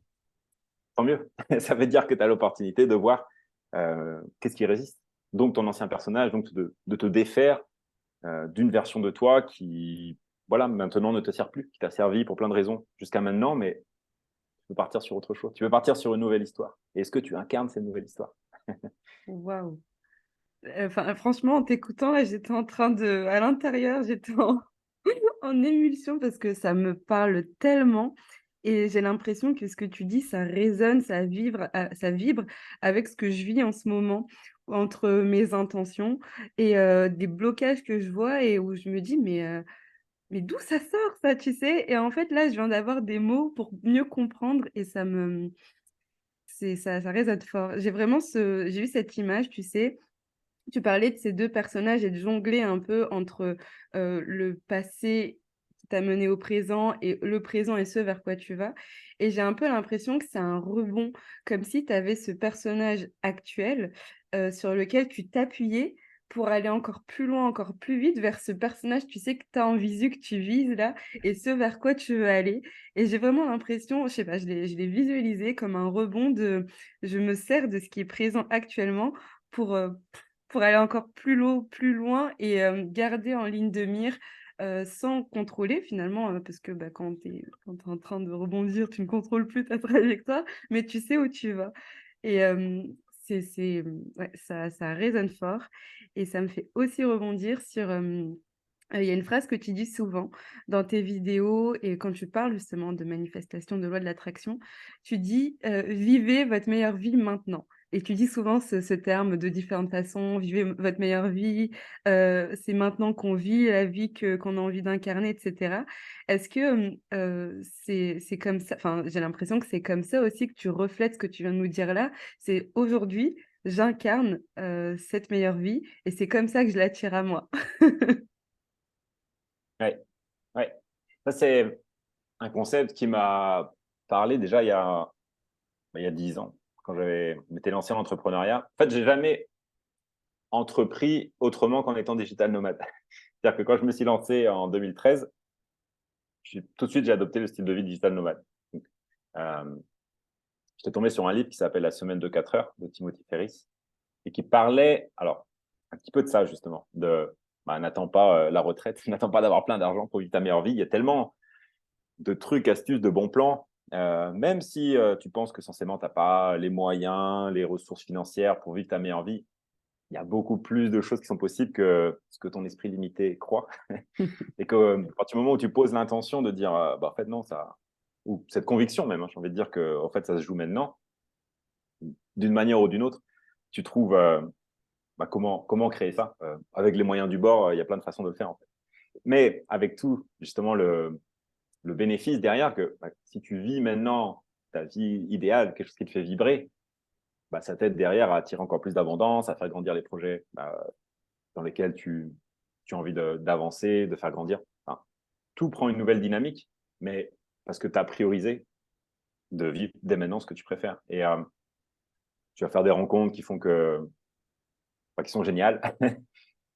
tant mieux. Ça veut dire que tu as l'opportunité de voir qu'est-ce qui résiste. Donc ton ancien personnage, donc de te défaire d'une version de toi qui, voilà, maintenant ne te sert plus, qui t'a servi pour plein de raisons jusqu'à maintenant, mais tu peux partir sur autre chose. Tu peux partir sur une nouvelle histoire. Et est-ce que tu incarnes cette nouvelle histoire? Waouh! Enfin, franchement, en t'écoutant, là, j'étais en train de à l'intérieur, j'étais en en émulsion parce que ça me parle tellement et j'ai l'impression que ce que tu dis, ça résonne, ça vibre avec ce que je vis en ce moment, entre mes intentions et des blocages que je vois et où je me dis: mais d'où ça sort ça?» tu sais? Et en fait, là, je viens d'avoir des mots pour mieux comprendre et ça résonne fort. J'ai eu cette image, tu sais, tu parlais de ces 2 personnages et de jongler un peu entre, le passé qui t'a mené au présent et le présent et ce vers quoi tu vas et j'ai un peu l'impression que c'est un rebond, comme si tu avais ce personnage actuel, sur lequel tu t'appuyais pour aller encore plus loin, encore plus vite vers ce personnage, tu sais, que tu as en visu, que tu vises là et ce vers quoi tu veux aller et j'ai vraiment l'impression, je sais pas, je l'ai visualisé comme un rebond de je me sers de ce qui est présent actuellement pour, pour aller encore plus loin et garder en ligne de mire, sans contrôler finalement, parce que, bah, quand tu es en train de rebondir, tu ne contrôles plus ta trajectoire, mais tu sais où tu vas et ouais, ça résonne fort et ça me fait aussi rebondir sur, il y a une phrase que tu dis souvent dans tes vidéos et quand tu parles justement de manifestation de loi de l'attraction, tu dis, «Vivez votre meilleure vie maintenant» et tu dis souvent ce terme de différentes façons: «Vivez votre meilleure vie», «C'est maintenant qu'on vit la vie qu'on a envie d'incarner» et cetera. Est-ce que, c'est comme ça enfin, j'ai l'impression que c'est comme ça aussi que tu reflètes ce que tu viens de nous dire là? C'est: «Aujourd'hui, j'incarne, cette meilleure vie et c'est comme ça que je l'attire à moi». Ouais, ouais. Ça, c'est un concept qui m'a parlé déjà il y a 10 ans, quand je m'étais lancé en entrepreneuriat. En fait, j'ai jamais entrepris autrement qu'en étant digital nomade. C'est-à-dire que quand je me suis lancé en 2013, tout de suite, j'ai adopté le style de vie digital nomade. Donc, euh, j'étais tombé sur un livre qui s'appelle La semaine de 4 heures de Timothy Ferriss et qui parlait, alors, un petit peu de ça, justement, n'attends pas la retraite, n'attends pas d'avoir plein d'argent pour vivre ta meilleure vie. Il y a tellement de trucs, astuces, de bons plans. Même si tu penses que censément, tu n'as pas les moyens, les ressources financières pour vivre ta meilleure vie, il y a beaucoup plus de choses qui sont possibles que ce que ton esprit limité croit. Et que à partir du moment où tu poses l'intention de dire, en fait, non, ça, ou cette conviction même, hein, j'ai envie de dire que en fait, ça se joue maintenant, d'une manière ou d'une autre, tu trouves comment créer ça. Avec les moyens du bord, il y a plein de façons de le faire, en fait. Mais avec tout, justement, le bénéfice derrière que si tu vis maintenant ta vie idéale, quelque chose qui te fait vibrer, ça t'aide derrière à attirer encore plus d'abondance, à faire grandir les projets dans lesquels tu as envie d'avancer, de faire grandir. Enfin, tout prend une nouvelle dynamique, mais parce que tu as priorisé de vivre dès maintenant ce que tu préfères. Et tu vas faire des rencontres qui sont géniales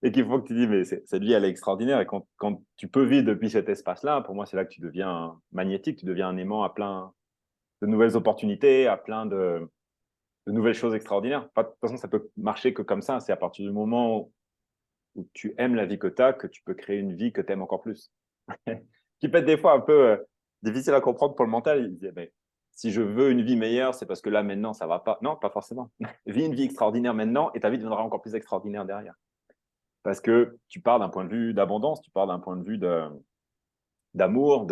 et qu'il faut que tu dis, mais cette vie, elle est extraordinaire. Et quand tu peux vivre depuis cet espace-là, pour moi, c'est là que tu deviens magnétique, tu deviens un aimant à plein de nouvelles opportunités, à plein de nouvelles choses extraordinaires. Enfin, de toute façon, ça peut marcher que comme ça. C'est à partir du moment où tu aimes la vie que tu as que tu peux créer une vie que tu aimes encore plus. Qui peut être des fois un peu difficile à comprendre pour le mental. Il disait, mais si je veux une vie meilleure, c'est parce que là, maintenant, ça va pas. Non, pas forcément. Vis une vie extraordinaire maintenant et ta vie deviendra encore plus extraordinaire derrière. Parce que tu pars d'un point de vue d'abondance, tu pars d'un point de vue d'amour,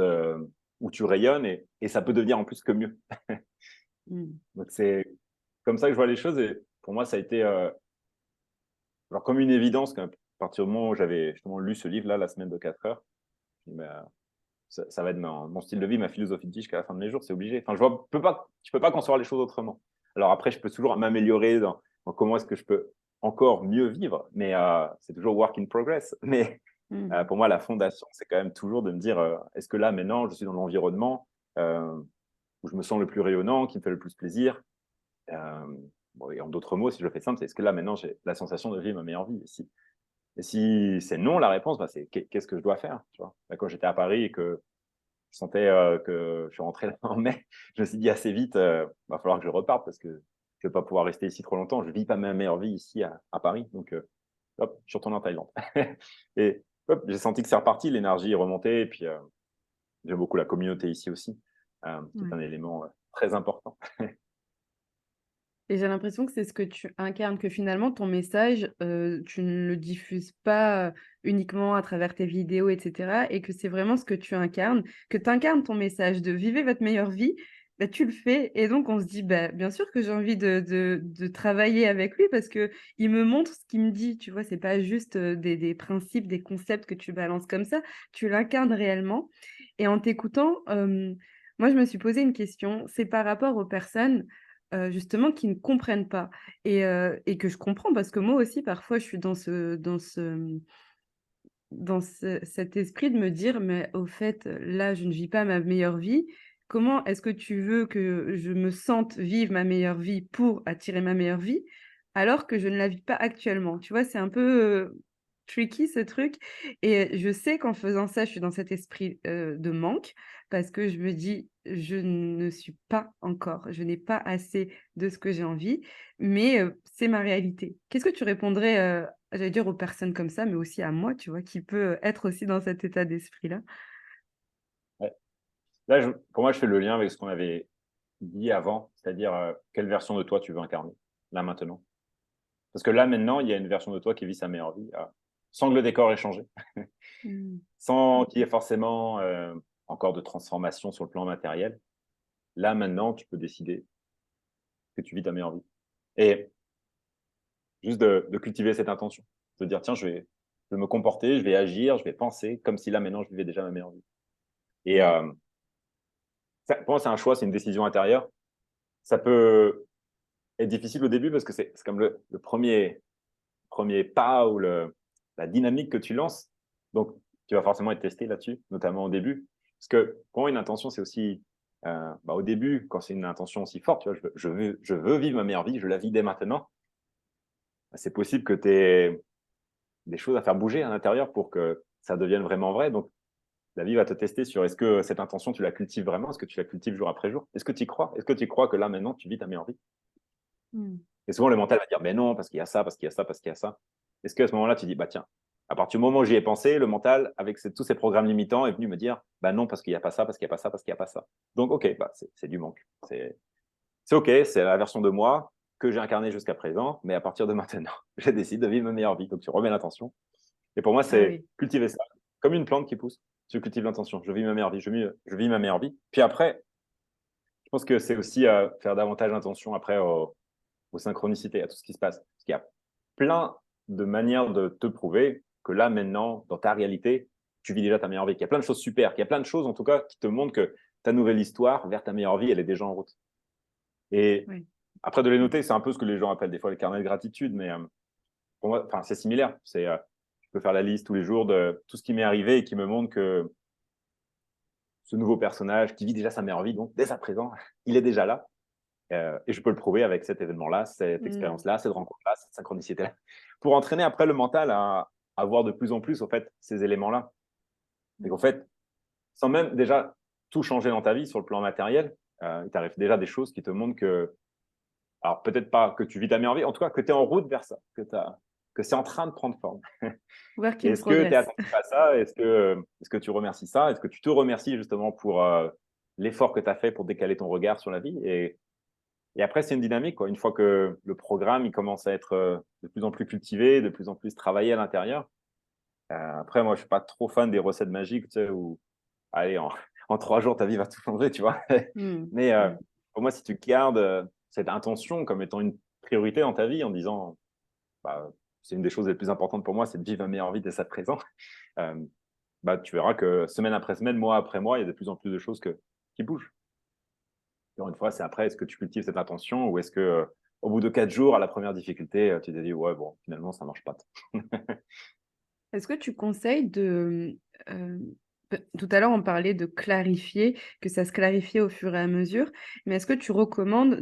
où tu rayonnes et ça peut devenir en plus que mieux. Mmh. Donc, c'est comme ça que je vois les choses. Et pour moi, ça a été alors comme une évidence qu'à partir du moment où j'avais justement lu ce livre-là, La semaine de 4 heures, je me dis, ça va être mon style de vie, ma philosophie de vie jusqu'à la fin de mes jours, c'est obligé. Enfin, je peux pas concevoir les choses autrement. Alors après, je peux toujours m'améliorer dans comment est-ce que je peux encore mieux vivre, mais c'est toujours work in progress. Mais Mmh. pour moi, la fondation, c'est quand même toujours de me dire, est-ce que là, maintenant, je suis dans l'environnement où je me sens le plus rayonnant, qui me fait le plus plaisir bon, et en d'autres mots, si je le fais simple, c'est est-ce que là, maintenant, j'ai la sensation de vivre ma meilleure vie et si c'est non, la réponse, c'est qu'est-ce que je dois faire, tu vois. Là, quand j'étais à Paris et que je sentais que je suis rentré là en mai, je me suis dit assez vite, va falloir que je reparte parce que je vais pas pouvoir rester ici trop longtemps. Je vis pas ma meilleure vie ici à Paris, donc hop, je suis retourné en Thaïlande. Et hop, j'ai senti que c'est reparti, l'énergie est remontée, et puis j'aime beaucoup la communauté ici aussi, qui est Ouais. un élément très important. Et j'ai l'impression que c'est ce que tu incarnes, que finalement ton message, tu ne le diffuses pas, uniquement à travers tes vidéos et cetera et que c'est vraiment ce que tu incarnes, que tu incarnes ton message de «Vivez votre meilleure vie», bah, tu le fais et donc on se dit: «Bah, bien sûr que j'ai envie de travailler avec lui parce que il me montre ce qu'il me dit», tu vois? C'est pas juste, des principes, des concepts que tu balances comme ça, tu l'incarnes réellement et en t'écoutant, moi je me suis posé une question, c'est par rapport aux personnes justement qui ne comprennent pas et que je comprends parce que moi aussi parfois je suis dans cet esprit de me dire: «Mais au fait, là je ne vis pas ma meilleure vie. Comment est-ce que tu veux que je me sente vivre ma meilleure vie pour attirer ma meilleure vie, alors que je ne la vis pas actuellement?» Tu vois? C'est un peu, tricky ce truc et je sais qu'en faisant ça, je suis dans cet esprit, de manque parce que je me dis: «Je ne suis pas encore, je n'ai pas assez de ce que j'ai envie, mais c'est ma réalité». Qu'est-ce que tu répondrais, j'allais dire aux personnes comme ça, mais aussi à moi, tu vois, qui peut, être aussi dans cet état d'esprit-là? Ouais. Là, pour moi, je fais le lien avec ce qu'on avait dit avant, c'est-à-dire quelle version de toi tu veux incarner. là maintenant. Parce que là maintenant, il y a une version de toi qui vit sa meilleure vie, sans que le décor ait changé, Mm. sans qu'il y ait forcément encore de transformation sur le plan matériel. Là maintenant, tu peux décider que tu vis ta meilleure vie. Et juste de cultiver cette intention, de dire tiens, je vais me comporter, je vais agir, je vais penser comme si là maintenant je vivais déjà ma meilleure vie. Et Mm. pour moi, c'est un choix, c'est une décision intérieure. Ça peut être difficile au début parce que c'est comme le premier pas ou la dynamique que tu lances. Donc, tu vas forcément être testé là-dessus, notamment au début. Parce que pour moi, une intention, c'est aussi, au début, quand c'est une intention aussi forte, tu vois, je veux vivre ma meilleure vie, je la vis dès maintenant, c'est possible que tu aies des choses à faire bouger à l'intérieur pour que ça devienne vraiment vrai. Donc, la vie va te tester sur est-ce que cette intention, tu la cultives vraiment? Est-ce que tu la cultives jour après jour? Est-ce que tu y crois? Est-ce que tu crois que là, maintenant, tu vis ta meilleure vie? Mm. Et souvent, le mental va dire, mais non, parce qu'il y a ça, parce qu'il y a ça, parce qu'il y a ça. Est-ce qu'à ce moment-là, tu dis, bah tiens, à partir du moment où j'y ai pensé, le mental, avec tous ces programmes limitants, est venu me dire, bah non, parce qu'il n'y a pas ça, parce qu'il n'y a pas ça, parce qu'il n'y a pas ça. Donc, OK, bah, c'est du manque. C'est OK, c'est la version de moi que j'ai incarnée jusqu'à présent, mais à partir de maintenant, je décide de vivre ma meilleure vie. Donc, tu remets l'intention. Et pour moi, Ah c'est oui. cultiver ça, comme une plante qui pousse. Tu cultives l'intention. Je vis ma meilleure vie. Je vis ma meilleure vie. Puis après, je pense que c'est aussi faire davantage attention après aux synchronicités, à tout ce qui se passe. Parce qu'il y a plein de manières de te prouver que là, maintenant, dans ta réalité, tu vis déjà ta meilleure vie. Qu'il y a plein de choses super, qu'il y a plein de choses, en tout cas, qui te montrent que ta nouvelle histoire vers ta meilleure vie, elle est déjà en route. Et Oui. après, de les noter, c'est un peu ce que les gens appellent des fois les carnets de gratitude, mais pour moi, c'est similaire. Je peux faire la liste tous les jours de tout ce qui m'est arrivé et qui me montre que ce nouveau personnage qui vit déjà sa meilleure vie, donc dès à présent, il est déjà là. Et je peux le prouver avec cet événement-là, cette Mm. expérience-là, cette rencontre-là, cette synchronicité-là, pour entraîner après le mental à voir de plus en plus, au fait, ces éléments-là. Et qu'en Mm. fait, sans même déjà tout changer dans ta vie sur le plan matériel, il t'arrive déjà des choses qui te montrent que, alors peut-être pas que tu vis ta meilleure vie, en tout cas que tu es en route vers ça, que c'est en train de prendre forme. Work Et in est-ce que tu es progress. attentif à ça? Est-ce que tu remercies ça? Est-ce que tu te remercies justement pour l'effort que tu as fait pour décaler ton regard sur la vie? Et après, c'est une dynamique, quoi. Une fois que le programme il commence à être de plus en plus cultivé, de plus en plus travaillé à l'intérieur. Après, moi, je suis pas trop fan des recettes magiques, tu sais, où, allez, en 3 jours, ta vie va tout changer, tu vois. Mm. Mais Mm. pour moi, si tu gardes cette intention comme étant une priorité dans ta vie en disant, bah, c'est une des choses les plus importantes pour moi, c'est de vivre ma meilleure vie dès à présent, euh, bah, tu verras que semaine après semaine, mois après mois, il y a de plus en plus de choses qui bougent. Encore une fois, c'est après, est-ce que tu cultives cette intention ou est-ce que au bout de 4 jours, à la première difficulté, tu t'es dit, ouais, bon, finalement, ça marche pas. Est-ce que tu conseilles tout à l'heure, on parlait de clarifier, que ça se clarifiait au fur et à mesure, mais est-ce que tu recommandes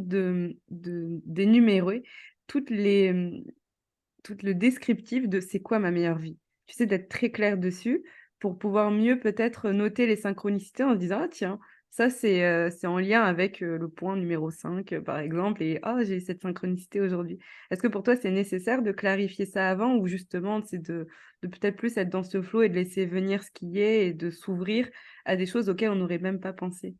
d'énumérer toutes tout le descriptif de c'est quoi ma meilleure vie? Tu sais, d'être très clair dessus pour pouvoir mieux peut-être noter les synchronicités en se disant, ah tiens, ça c'est en lien avec le point numéro 5 par exemple, et ah, j'ai cette synchronicité aujourd'hui. Est-ce que pour toi c'est nécessaire de clarifier ça avant ou justement c'est de peut-être plus être dans ce flow et de laisser venir ce qui est et de s'ouvrir à des choses auxquelles on n'aurait même pas pensé?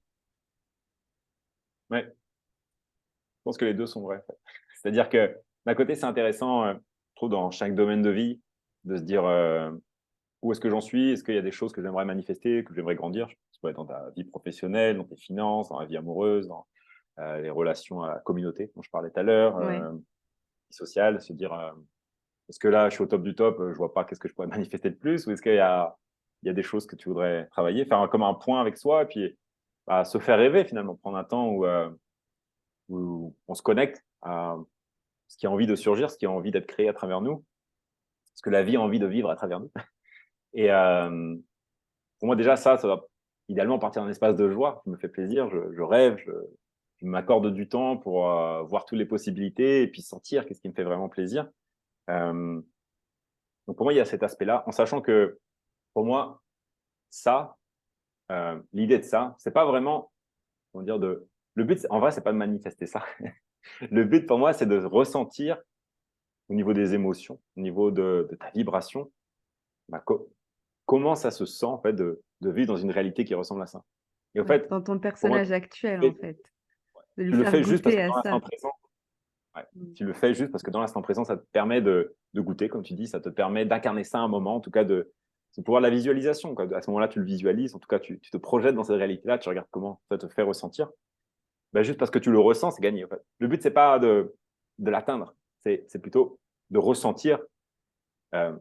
Ouais, je pense que les deux sont vrais. En fait. C'est-à-dire que d'un côté, c'est intéressant, je trouve, dans chaque domaine de vie, de se dire où est-ce que j'en suis, est-ce qu'il y a des choses que j'aimerais manifester, que j'aimerais grandir, ça peut être dans ta vie professionnelle, dans tes finances, dans la vie amoureuse, dans les relations à la communauté dont je parlais tout à l'heure, Ouais. sociale, se dire est-ce que là, je suis au top du top, je vois pas qu'est-ce que je pourrais manifester de plus, ou est-ce qu'il y a des choses que tu voudrais travailler, faire comme un point avec soi, et puis bah, se faire rêver finalement, prendre un temps où on se connecte à ce qui a envie de surgir, ce qui a envie d'être créé à travers nous, ce que la vie a envie de vivre à travers nous. Et pour moi, déjà, ça va idéalement partir d'un espace de joie qui me fait plaisir, je rêve, je m'accorde du temps pour voir toutes les possibilités et puis sentir qu'est-ce qui me fait vraiment plaisir. Euh, donc pour moi, il y a cet aspect-là, en sachant que pour moi, ça, l'idée de ça, c'est pas vraiment, comment dire, le but, en vrai, c'est pas de manifester ça. Le but pour moi, c'est de ressentir au niveau des émotions, au niveau de ta vibration, bah, comment ça se sent en fait de vivre dans une réalité qui ressemble à ça. Et en Ouais, fait, dans ton pour moi, personnage actuel, tu en le fait, fais, de lui tu le faire fais juste parce goûter que à dans l'instant ça. présent, Ouais. Mmh. Tu le fais juste parce que dans l'instant présent, ça te permet de goûter, comme tu dis, ça te permet d'incarner ça un moment, en tout cas c'est pouvoir la visualisation, quoi. À ce moment-là, tu le visualises, en tout cas, tu te projettes dans cette réalité-là, tu regardes comment ça te fait ressentir. Ben, juste parce que tu le ressens, c'est gagné. En fait. Le but, c'est pas de l'atteindre, c'est plutôt de ressentir euh,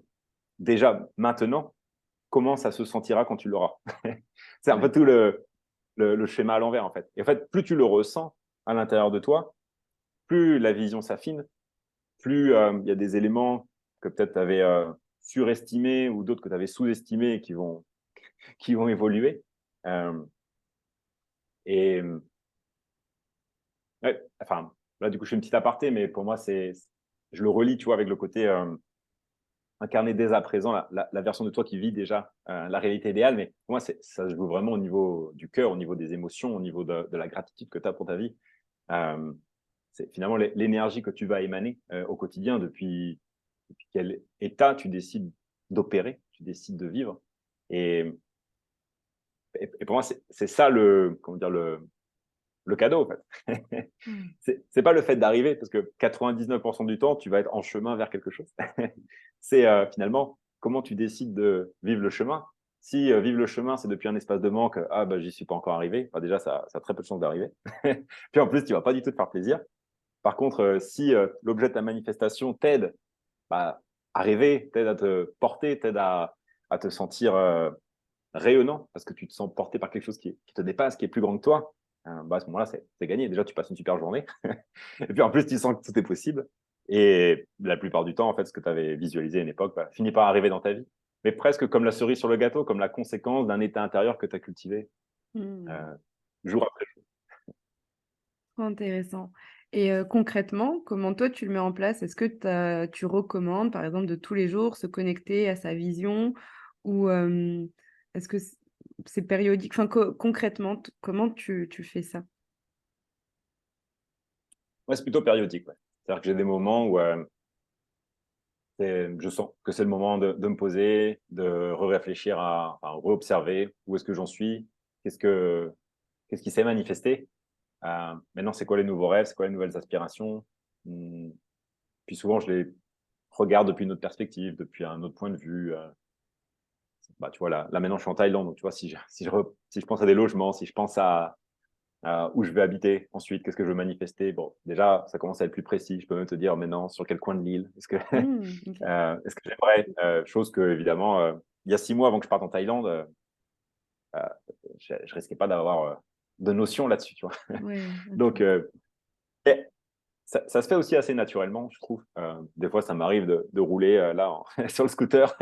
déjà maintenant comment ça se sentira quand tu l'auras. C'est un Ouais. peu tout le schéma à l'envers, en fait. Et en fait, plus tu le ressens à l'intérieur de toi, plus la vision s'affine, plus il y a des éléments que peut-être tu avais surestimés ou d'autres que tu avais sous-estimés et qui vont évoluer. Euh, et ouais, enfin, là, du coup, je fais une petite aparté, mais pour moi, je le relis, tu vois, avec le côté incarner dès à présent la version de toi qui vit déjà la réalité idéale. Mais pour moi, ça se joue vraiment au niveau du cœur, au niveau des émotions, au niveau de la gratitude que tu as pour ta vie. Euh, c'est finalement l'énergie que tu vas émaner au quotidien depuis quel état tu décides d'opérer, tu décides de vivre. Et, et pour moi, c'est ça comment dire, le cadeau, en fait. Mmh. C'est pas le fait d'arriver, parce que 99% du temps, tu vas être en chemin vers quelque chose. C'est finalement comment tu décides de vivre le chemin. Si vivre le chemin, c'est depuis un espace de manque, ah bah j'y suis pas encore arrivé, bah, déjà ça a très peu de chances d'arriver. Puis en plus, tu vas pas du tout te faire plaisir. Par contre, si l'objet de ta manifestation t'aide bah, à rêver, t'aide à te porter, t'aide à te sentir rayonnant parce que tu te sens porté par quelque chose qui te dépasse, qui est plus grand que toi, bah à ce moment-là, c'est gagné. Déjà, tu passes une super journée. Et puis en plus, tu sens que tout est possible. Et la plupart du temps, en fait, ce que tu avais visualisé à une époque bah, finit par arriver dans ta vie. Mais presque comme la cerise sur le gâteau, comme la conséquence d'un état intérieur que tu as cultivé Mmh. euh, jour après jour. Trop intéressant. Et concrètement, comment toi tu le mets en place? Est-ce que tu recommandes, par exemple, de tous les jours se connecter à sa vision ou est-ce que c'est périodique? Enfin, concrètement, comment tu fais ça? Ouais, c'est plutôt périodique. Ouais. C'est-à-dire que j'ai des moments où je sens que c'est le moment de me poser, de réfléchir enfin, re-observer où est-ce que j'en suis, qu'est-ce qui s'est manifesté. Maintenant, c'est quoi les nouveaux rêves, c'est quoi les nouvelles aspirations. Puis souvent, je les regarde depuis une autre perspective, depuis un autre point de vue. Bah, tu vois, là maintenant, je suis en Thaïlande, donc tu vois, si je pense à des logements, si je pense à où je vais habiter ensuite, qu'est-ce que je veux manifester, bon, déjà, ça commence à être plus précis. Je peux même te dire maintenant sur quel coin de l'île Mmh, OK. est-ce que j'aimerais, chose que, évidemment, il y a 6 mois avant que je parte en Thaïlande, euh, je risquais pas d'avoir de notion là-dessus, tu vois. Ouais, Donc, OK. ça se fait aussi assez naturellement, je trouve. Des fois, ça m'arrive de rouler là sur le scooter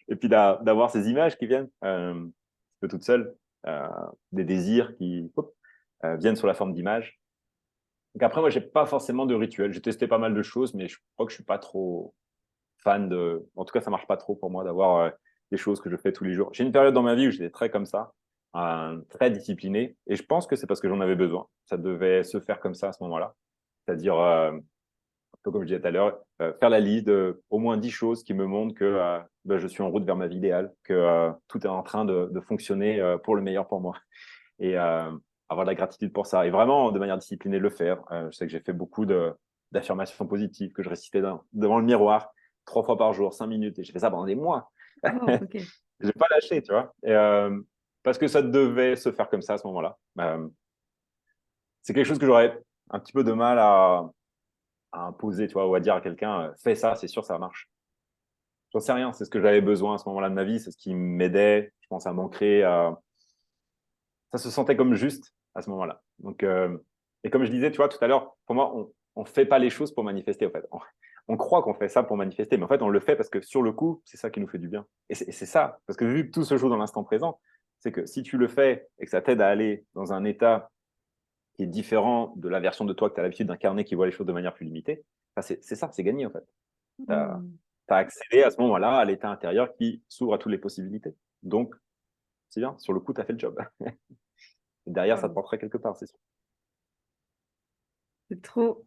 et puis d'avoir ces images qui viennent un peu toutes seules, euh, des désirs qui hop, viennent sous la forme d'images. Donc après, moi, j'ai pas forcément de rituel. J'ai testé pas mal de choses, mais je crois que je suis pas trop fan de. En tout cas, ça marche pas trop pour moi d'avoir des choses que je fais tous les jours. J'ai une période dans ma vie où j'étais très comme ça, très discipliné, et je pense que c'est parce que j'en avais besoin. Ça devait se faire comme ça à ce moment-là. C'est-à-dire comme je disais tout à l'heure, faire la liste de au moins 10 choses qui me montrent que ben, je suis en route vers ma vie idéale, que tout est en train de fonctionner pour le meilleur pour moi. Et avoir de la gratitude pour ça. Et vraiment, de manière disciplinée, de le faire. Je sais que j'ai fait beaucoup d'affirmations positives que je récitais devant le miroir 3 fois par jour, 5 minutes. Et j'ai fait ça pendant des mois. Wow, OK. J'ai pas lâché, tu vois. Et, parce que ça devait se faire comme ça à ce moment-là. C'est quelque chose que j'aurais un petit peu de mal à imposer, tu vois, ou à dire à quelqu'un, fais ça, c'est sûr, ça marche. J'en sais rien, c'est ce que j'avais besoin à ce moment-là de ma vie, c'est ce qui m'aidait, je pense, à m'ancrer. Ça se sentait comme juste à ce moment-là. Donc, et comme je disais, tu vois, tout à l'heure, pour moi, on ne fait pas les choses pour manifester, en fait. On croit qu'on fait ça pour manifester, mais en fait, on le fait parce que sur le coup, c'est ça qui nous fait du bien. Et c'est ça, parce que vu que tout se joue dans l'instant présent, c'est que si tu le fais et que ça t'aide à aller dans un état qui est différent de la version de toi que tu as l'habitude d'incarner, qui voit les choses de manière plus limitée, c'est ça, c'est gagné, en fait. Tu as Mmh. accédé à ce moment-là à l'état intérieur qui s'ouvre à toutes les possibilités. Donc, c'est bien, sur le coup, tu as fait le job. Et derrière, ça te Waouh, porterait quelque part, c'est sûr. c'est trop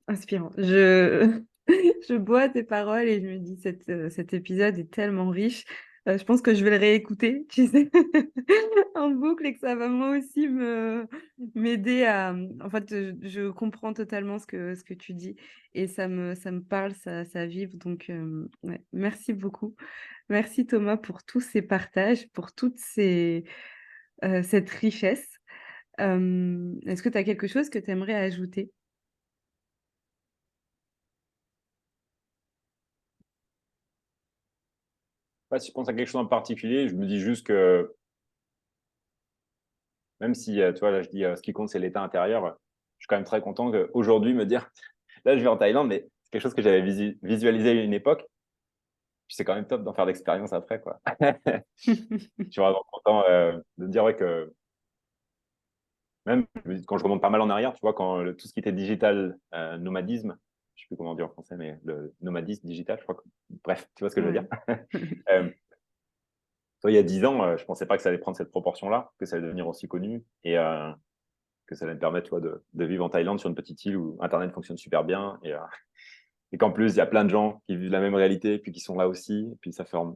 inspirant. Je je bois tes paroles et je me dis cet épisode est tellement riche. Je pense que je vais le réécouter, tu sais, en boucle et que ça va moi aussi m'aider à. En fait, je comprends totalement ce que tu dis et ça me parle, ça vibre. Donc, ouais, merci beaucoup. Merci Thomas pour tous ces partages, pour cette richesse. Est-ce que tu as quelque chose que tu aimerais ajouter? Ouais, si je pense à quelque chose en particulier, je me dis juste que même si, tu vois, là, je dis ce qui compte, c'est l'état intérieur, je suis quand même très content qu'aujourd'hui me dire, là, je vais en Thaïlande, mais c'est quelque chose que j'avais visualisé à une époque. Puis c'est quand même top d'en faire l'expérience après, quoi. Je suis vraiment content de me dire ouais, que même quand je remonte pas mal en arrière, tu vois, quand tout ce qui était digital nomadisme, je sais plus comment dire en français, mais le nomadisme digital, je crois que... Bref, tu vois ce que je veux dire. Ouais. euh, Toi, il y a 10 ans, je pensais pas que ça allait prendre cette proportion-là, que ça allait devenir aussi connu et que ça allait me permettre, tu vois, de vivre en Thaïlande sur une petite île où Internet fonctionne super bien et qu'en plus, il y a plein de gens qui vivent la même réalité, puis qui sont là aussi, et puis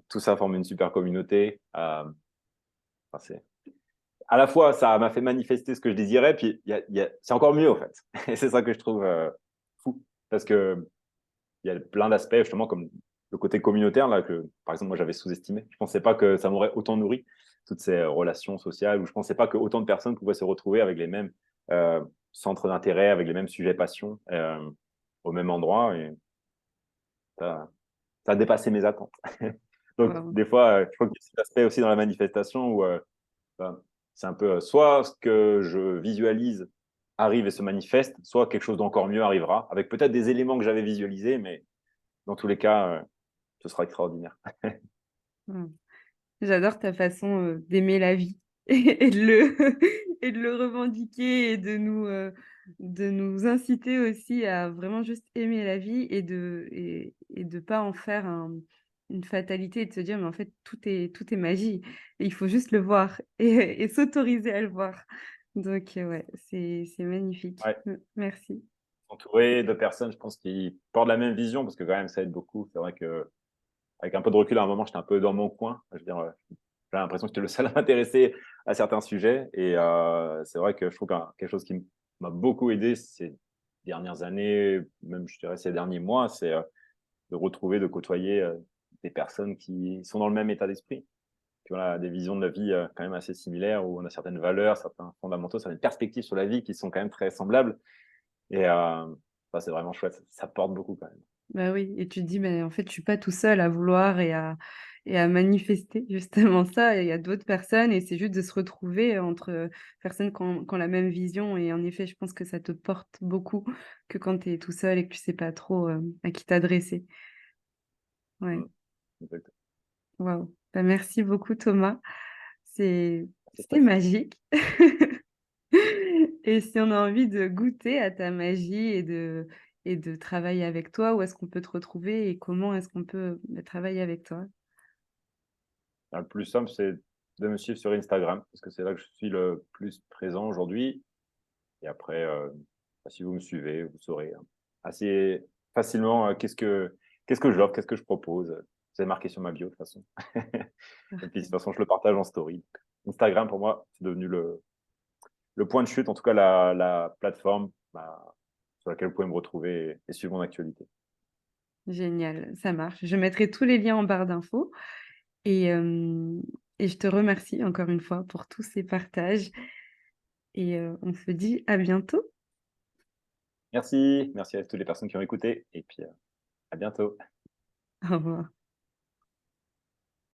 tout ça forme une super communauté. Enfin, à la fois, ça m'a fait manifester ce que je désirais, puis c'est encore mieux, en fait. Et c'est ça que je trouve fou. Parce que il y a plein d'aspects, justement, comme le côté communautaire, là, que, par exemple, moi, j'avais sous-estimé. Je ne pensais pas que ça m'aurait autant nourri, toutes ces relations sociales, ou je ne pensais pas que autant de personnes pouvaient se retrouver avec les mêmes centres d'intérêt, avec les mêmes sujets passion, au même endroit. Et ça, ça a dépassé mes attentes. Donc, Waouh. des fois, je crois qu'il y a cet aspect aussi dans la manifestation où ben, c'est un peu soit ce que je visualise arrive et se manifeste, soit quelque chose d'encore mieux arrivera, avec peut-être des éléments que j'avais visualisés, mais dans tous les cas, ce sera extraordinaire. Waouh. J'adore ta façon d'aimer la vie et et de le revendiquer et de nous inciter aussi à vraiment juste aimer la vie et de pas en faire une fatalité et de se dire mais en fait tout est magie et il faut juste le voir et s'autoriser à le voir. Donc ouais, c'est magnifique. Ouais, Merci. entouré de personnes, je pense, qui portent la même vision, parce que quand même, ça aide beaucoup. C'est vrai que avec un peu de recul, à un moment, j'étais un peu dans mon coin. Je veux dire, j'ai l'impression que j'étais le seul à m'intéresser à certains sujets. Et c'est vrai que je trouve que quelque chose qui m'a beaucoup aidé ces dernières années, même je dirais ces derniers mois, c'est de retrouver, de côtoyer des personnes qui sont dans le même état d'esprit, qui ont des visions de la vie quand même assez similaires, où on a certaines valeurs, certains fondamentaux, certaines perspectives sur la vie qui sont quand même très semblables. Et ça, c'est vraiment chouette. Ça porte beaucoup quand même. Bah oui, et tu te dis, mais en fait, je suis pas tout seul à vouloir et à manifester justement ça. Et il y a d'autres personnes et c'est juste de se retrouver entre personnes qui ont la même vision. Et en effet, je pense que ça te porte beaucoup que quand tu es tout seul et que tu sais pas trop à qui t'adresser. Ouais, Mm. Exactement. waouh. Bah, merci beaucoup, Thomas. C'est C'était chouette. magique. Et si on a envie de goûter à ta magie et de travailler avec toi, où est-ce qu'on peut te retrouver et comment est-ce qu'on peut travailler avec toi? Le plus simple, c'est de me suivre sur Instagram, parce que c'est là que je suis le plus présent aujourd'hui. Et après, si vous me suivez, vous saurez assez facilement qu'est-ce que j'offre, qu'est-ce que je propose. C'est marqué sur ma bio de toute façon. Et puis de toute Parfait. façon, je le partage en story. Instagram, pour moi, c'est devenu le point de chute, en tout cas la plateforme sur laquelle vous pouvez me retrouver et suivre mon actualité. Génial, ça marche. Je mettrai tous les liens en barre d'infos et, hem et je te remercie encore une fois pour tous ces partages et on se dit à bientôt. Merci, merci à toutes les personnes qui ont écouté et puis à bientôt. Au revoir.